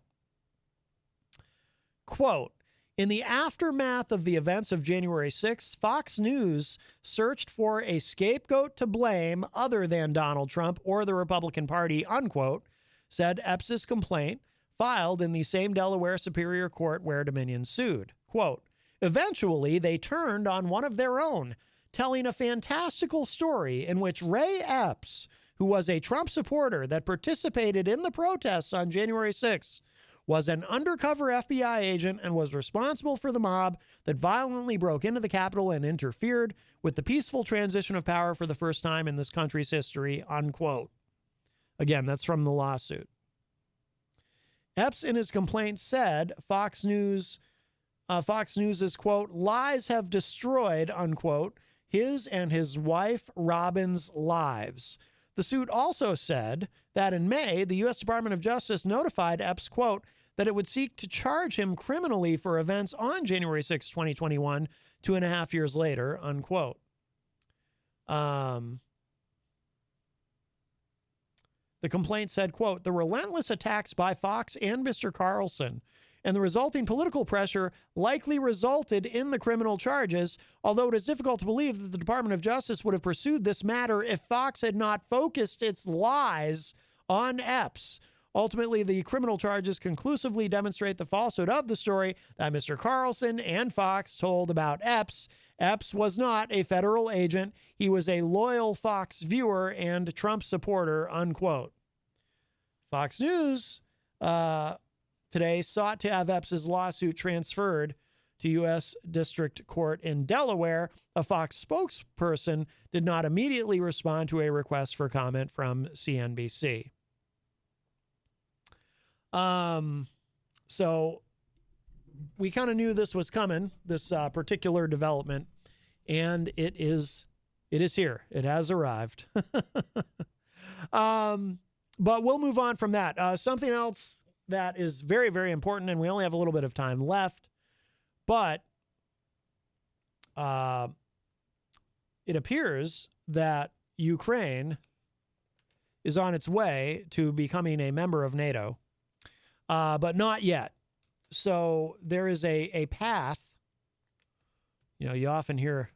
Quote, in the aftermath of the events of January 6th, Fox News searched for a scapegoat to blame other than Donald Trump or the Republican Party, unquote, said Epps' complaint filed in the same Delaware Superior Court where Dominion sued. Quote, eventually, they turned on one of their own, telling a fantastical story in which Ray Epps, who was a Trump supporter that participated in the protests on January 6th, was an undercover FBI agent and was responsible for the mob that violently broke into the Capitol and interfered with the peaceful transition of power for the first time in this country's history, unquote. Again, that's from the lawsuit. Epps in his complaint said Fox News's, quote, lies have destroyed, unquote, his and his wife Robin's lives. The suit also said that in May, the U.S. Department of Justice notified Epps, quote, that it would seek to charge him criminally for events on January 6, 2021, 2.5 years later, unquote. The complaint said, quote, the relentless attacks by Fox and Mr. Carlson and the resulting political pressure likely resulted in the criminal charges, although it is difficult to believe that the Department of Justice would have pursued this matter if Fox had not focused its lies on Epps. Ultimately, the criminal charges conclusively demonstrate the falsehood of the story that Mr. Carlson and Fox told about Epps. Epps was not a federal agent. He was a loyal Fox viewer and Trump supporter, unquote. Fox News today sought to have Epps' lawsuit transferred to U.S. District Court in Delaware. A Fox spokesperson did not immediately respond to a request for comment from CNBC. So we kind of knew this was coming, this particular development, and it is here. It has arrived. But we'll move on from that. Something else that is very, very important, and we only have a little bit of time left, but it appears that Ukraine is on its way to becoming a member of NATO, but not yet. So there is a path. You know, you often hear,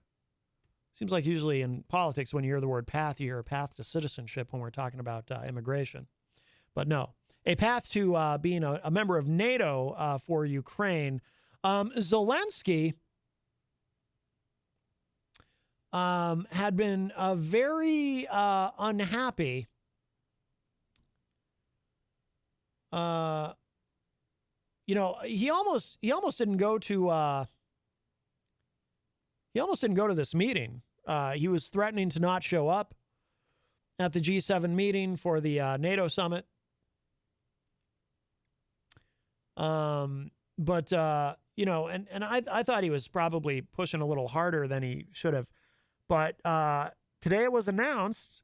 seems like usually in politics when you hear the word path, you hear a path to citizenship when we're talking about immigration. But no, a path to being a member of NATO for Ukraine. Zelensky had been very unhappy he almost didn't go to this meeting. He was threatening to not show up at the G7 meeting for the NATO summit. But I thought he was probably pushing a little harder than he should have. But today it was announced,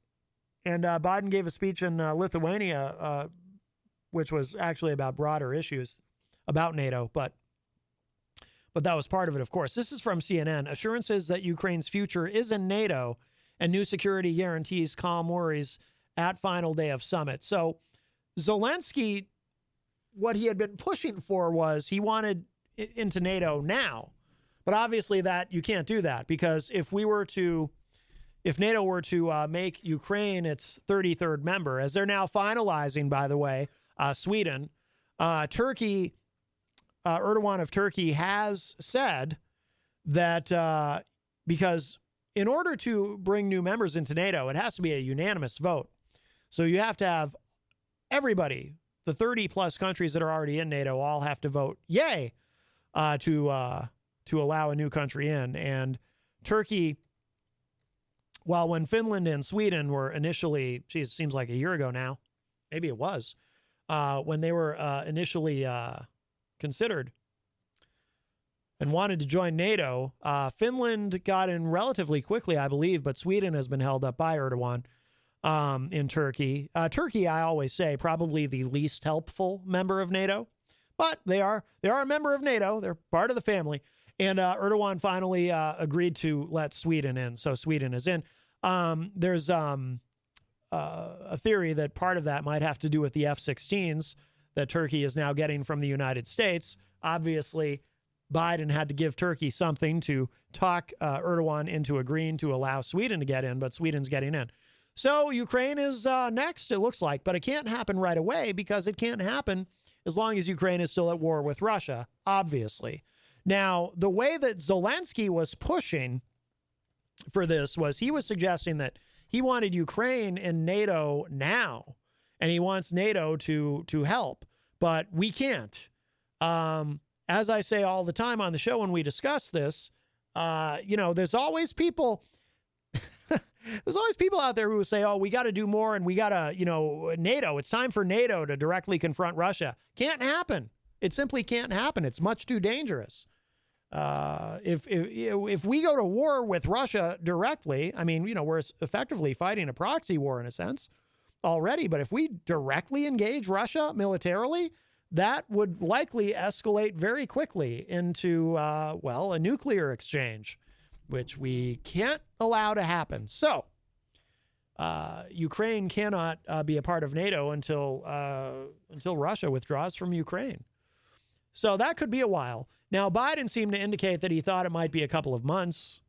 and Biden gave a speech in Lithuania, which was actually about broader issues about NATO, but that was part of it, of course. This is from CNN. Assurances that Ukraine's future is in NATO and new security guarantees calm worries at final day of summit. So Zelensky, what he had been pushing for was he wanted into NATO now. But obviously that you can't do that, because if NATO were to make Ukraine its 33rd member, as they're now finalizing, by the way, Sweden, Turkey, Erdogan of Turkey has said that because in order to bring new members into NATO, it has to be a unanimous vote. So you have to have everybody, the 30 plus countries that are already in NATO, all have to vote yay to allow a new country in. And Turkey, well, when Finland and Sweden were initially, geez, it seems like a year ago now, maybe it was, when they were initially considered and wanted to join NATO, Finland got in relatively quickly, I believe, but Sweden has been held up by Erdogan in Turkey. Turkey, I always say, probably the least helpful member of NATO, but they are a member of NATO. They're part of the family. And Erdogan finally agreed to let Sweden in, so Sweden is in. There's a theory that part of that might have to do with the F-16s that Turkey is now getting from the United States. Obviously, Biden had to give Turkey something to talk Erdogan into agreeing to allow Sweden to get in, but Sweden's getting in. So Ukraine is next, it looks like, but it can't happen right away, because it can't happen as long as Ukraine is still at war with Russia, obviously. Now, the way that Zelensky was pushing for this was he was suggesting that he wanted Ukraine in NATO now, and he wants NATO to help, but we can't. As I say all the time on the show when we discuss this, there's always people out there who say, oh, we got to do more, and we got to, NATO, it's time for NATO to directly confront Russia. Can't happen. It simply can't happen. It's much too dangerous. If we go to war with Russia directly, I mean, we're effectively fighting a proxy war in a sense already, but if we directly engage Russia militarily, that would likely escalate very quickly into, a nuclear exchange, which we can't allow to happen. So Ukraine cannot be a part of NATO until Russia withdraws from Ukraine. So that could be a while. Now, Biden seemed to indicate that he thought it might be a couple of months.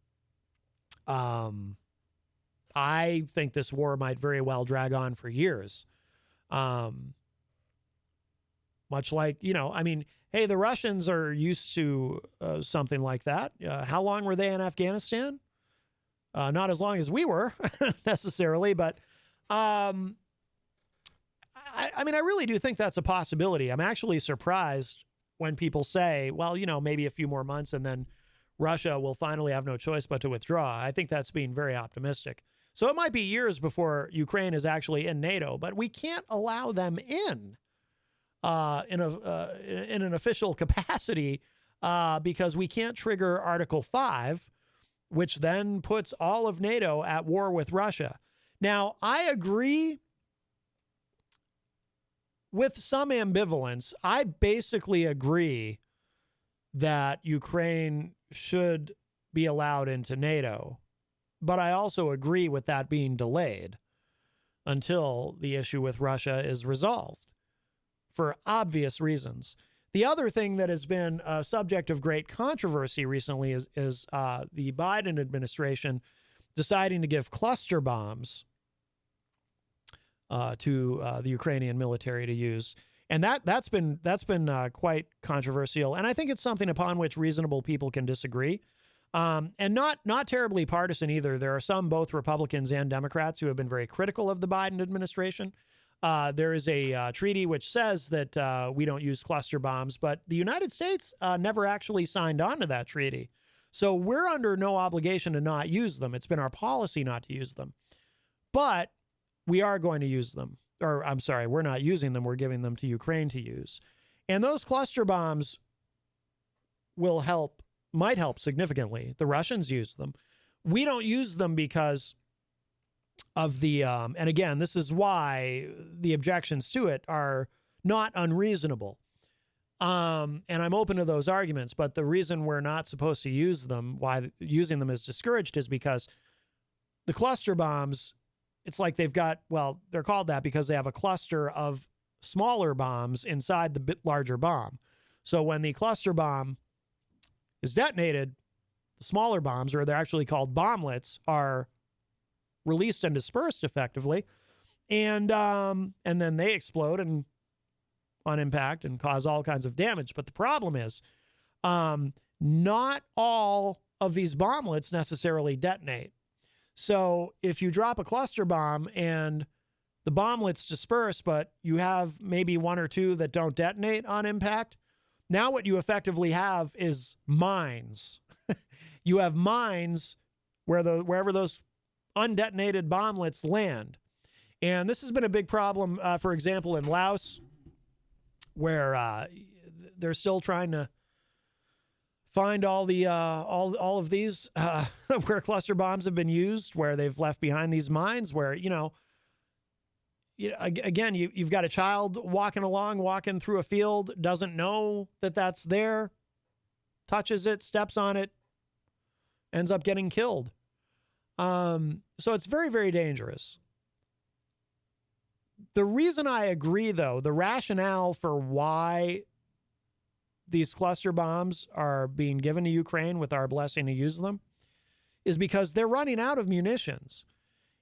I think this war might very well drag on for years. Much like, hey, the Russians are used to something like that. How long were they in Afghanistan? Not as long as we were necessarily, but I really do think that's a possibility. I'm actually surprised when people say, well, maybe a few more months and then Russia will finally have no choice but to withdraw. I think that's being very optimistic. So it might be years before Ukraine is actually in NATO, but we can't allow them in an official capacity because we can't trigger Article 5, which then puts all of NATO at war with Russia. Now, I agree with some ambivalence. I basically agree that Ukraine should be allowed into NATO, but I also agree with that being delayed until the issue with Russia is resolved for obvious reasons. The other thing that has been a subject of great controversy recently is the Biden administration deciding to give cluster bombs to the Ukrainian military to use, and that's been quite controversial. And I think it's something upon which reasonable people can disagree, and not terribly partisan either. There are some, both Republicans and Democrats, who have been very critical of the Biden administration. There is a treaty which says that we don't use cluster bombs, but the United States never actually signed on to that treaty. So we're under no obligation to not use them. It's been our policy not to use them. But we are going to use them. Or I'm sorry, we're not using them. We're giving them to Ukraine to use. And those cluster bombs might help significantly. The Russians use them. We don't use them because of the, and again, this is why the objections to it are not unreasonable. And I'm open to those arguments, but the reason we're not supposed to use them, why using them is discouraged, is because the cluster bombs, it's like they've got, well, they're called that because they have a cluster of smaller bombs inside the bit larger bomb. So when the cluster bomb is detonated, the smaller bombs, or they're actually called bomblets, are released and dispersed effectively. And then they explode on impact and cause all kinds of damage. But the problem is, not all of these bomblets necessarily detonate. So if you drop a cluster bomb and the bomblets disperse, but you have maybe one or two that don't detonate on impact, now what you effectively have is mines. You have mines wherever those undetonated bomblets land. And this has been a big problem, for example, in Laos, where they're still trying to find all of these where cluster bombs have been used, where they've left behind these mines, where, again, you've got a child walking through a field, doesn't know that that's there, touches it, steps on it, ends up getting killed. So it's very, very dangerous. The reason I agree, though, the rationale for why these cluster bombs are being given to Ukraine with our blessing to use them is because they're running out of munitions.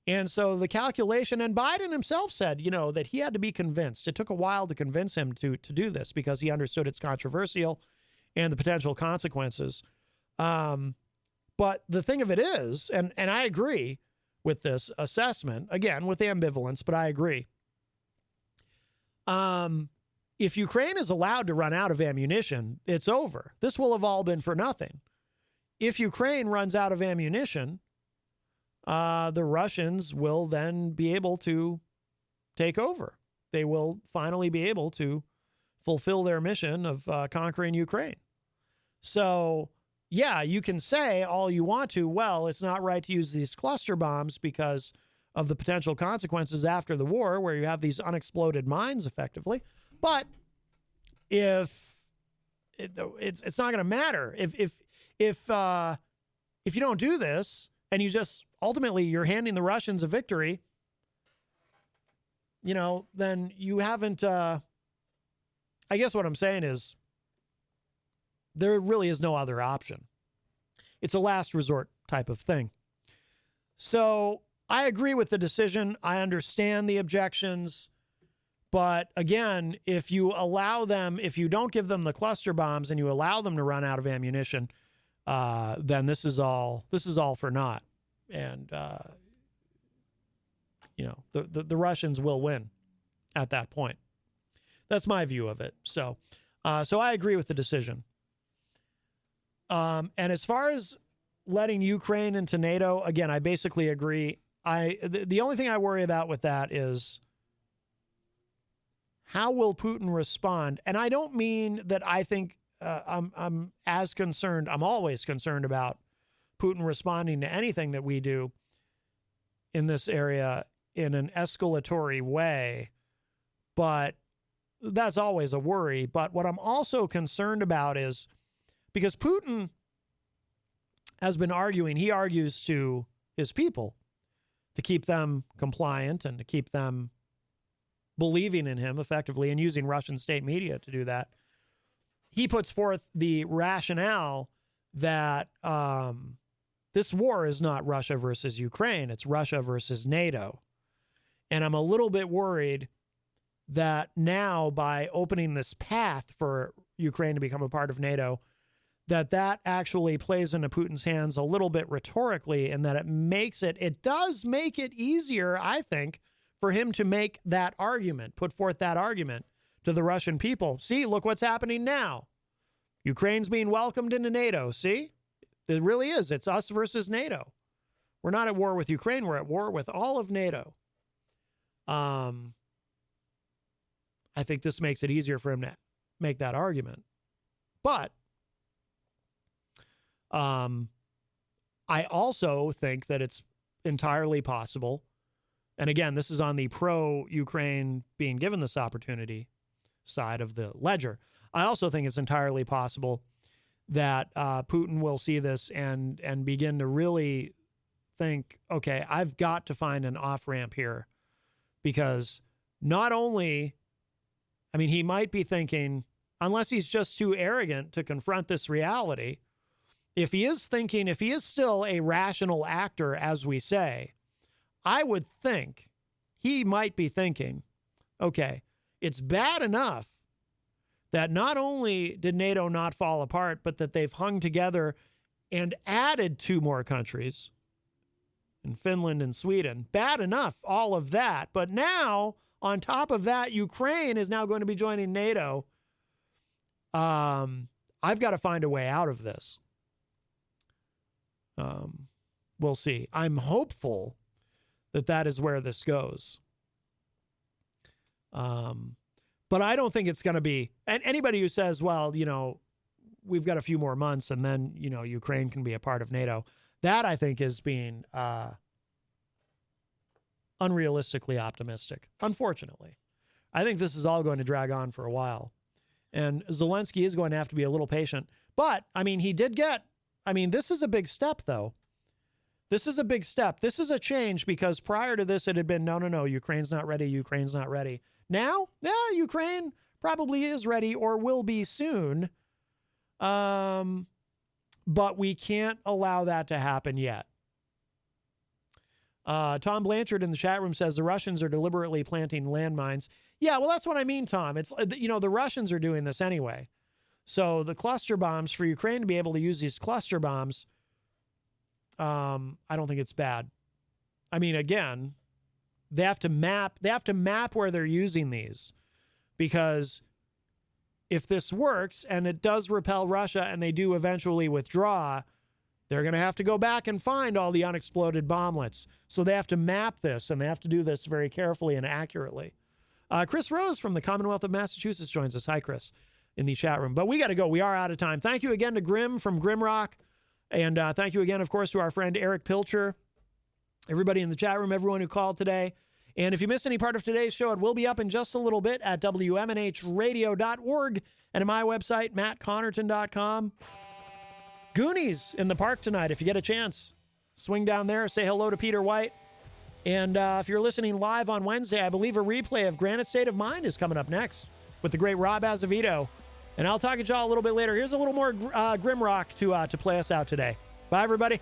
And so the calculation, and Biden himself said, that he had to be convinced. It took a while to convince him to do this because he understood it's controversial and the potential consequences. But the thing of it is, and I agree with this assessment, again, with ambivalence, but I agree. If Ukraine is allowed to run out of ammunition, it's over. This will have all been for nothing. If Ukraine runs out of ammunition, the Russians will then be able to take over. They will finally be able to fulfill their mission of conquering Ukraine. So, yeah, you can say all you want to, well, it's not right to use these cluster bombs because of the potential consequences after the war, where you have these unexploded mines effectively. But it's not going to matter if you don't do this, and you just ultimately you're handing the Russians a victory, then you haven't. I guess what I'm saying is there really is no other option. It's a last resort type of thing. So I agree with the decision. I understand the objections. But again, if you don't give them the cluster bombs and you allow them to run out of ammunition, then this is all for naught. And, the Russians will win at that point. That's my view of it. So I agree with the decision. And as far as letting Ukraine into NATO, again, I basically agree. The only thing I worry about with that is how will Putin respond? And I don't mean that I think I'm as concerned. I'm always concerned about Putin responding to anything that we do in this area in an escalatory way. But that's always a worry. But what I'm also concerned about is because Putin has been arguing, he argues to his people to keep them compliant and to keep them believing in him effectively and using Russian state media to do that. He puts forth the rationale that this war is not Russia versus Ukraine. It's Russia versus NATO. And I'm a little bit worried that now by opening this path for Ukraine to become a part of NATO, that actually plays into Putin's hands a little bit rhetorically, and that it does make it easier, I think, for him to make that argument, put forth that argument to the Russian people. See, look what's happening now. Ukraine's being welcomed into NATO. See, it really is. It's us versus NATO. We're not at war with Ukraine. We're at war with all of NATO. I think this makes it easier for him to make that argument. But I also think that it's entirely possible, and again, this is on the pro-Ukraine being given this opportunity side of the ledger. I also think it's entirely possible that Putin will see this and begin to really think, okay, I've got to find an off-ramp here, because not only, I mean, he might be thinking, unless he's just too arrogant to confront this reality, if he is still a rational actor, as we say, I would think he might be thinking, okay, it's bad enough that not only did NATO not fall apart, but that they've hung together and added 2 more countries in Finland and Sweden. Bad enough, all of that. But now, on top of that, Ukraine is now going to be joining NATO. I've got to find a way out of this. We'll see. I'm hopeful that is where this goes. But I don't think it's going to be, and anybody who says, well, we've got a few more months and then, Ukraine can be a part of NATO, that I think is being unrealistically optimistic, unfortunately. I think this is all going to drag on for a while. And Zelensky is going to have to be a little patient. But, I mean, this is a big step, though. This is a big step. This is a change, because prior to this, it had been, no, Ukraine's not ready. Ukraine's not ready. Now, Ukraine probably is ready or will be soon. But we can't allow that to happen yet. Tom Blanchard in the chat room says the Russians are deliberately planting landmines. Yeah, well, that's what I mean, Tom. It's, the Russians are doing this anyway. So the cluster bombs, for Ukraine to be able to use these cluster bombs, I don't think it's bad. I mean, again, they have to map where they're using these, because if this works and it does repel Russia and they do eventually withdraw, they're going to have to go back and find all the unexploded bomblets. So they have to map this, and they have to do this very carefully and accurately. Chris Rose from the Commonwealth of Massachusetts joins us. Hi, Chris, in the chat room. But we got to go. We are out of time. Thank you again to Grim from GrimRock. And thank you again, of course, to our friend Erich Pilcher, everybody in the chat room, everyone who called today. And if you missed any part of today's show, it will be up in just a little bit at WMNHradio.org and at my website, mattconnarton.com. Goonies in the park tonight. If you get a chance, swing down there, say hello to Peter White. And if you're listening live on Wednesday, I believe a replay of Granite State of Mind is coming up next with the great Rob Azevedo. And I'll talk to y'all a little bit later. Here's a little more GrimRock to play us out today. Bye, everybody.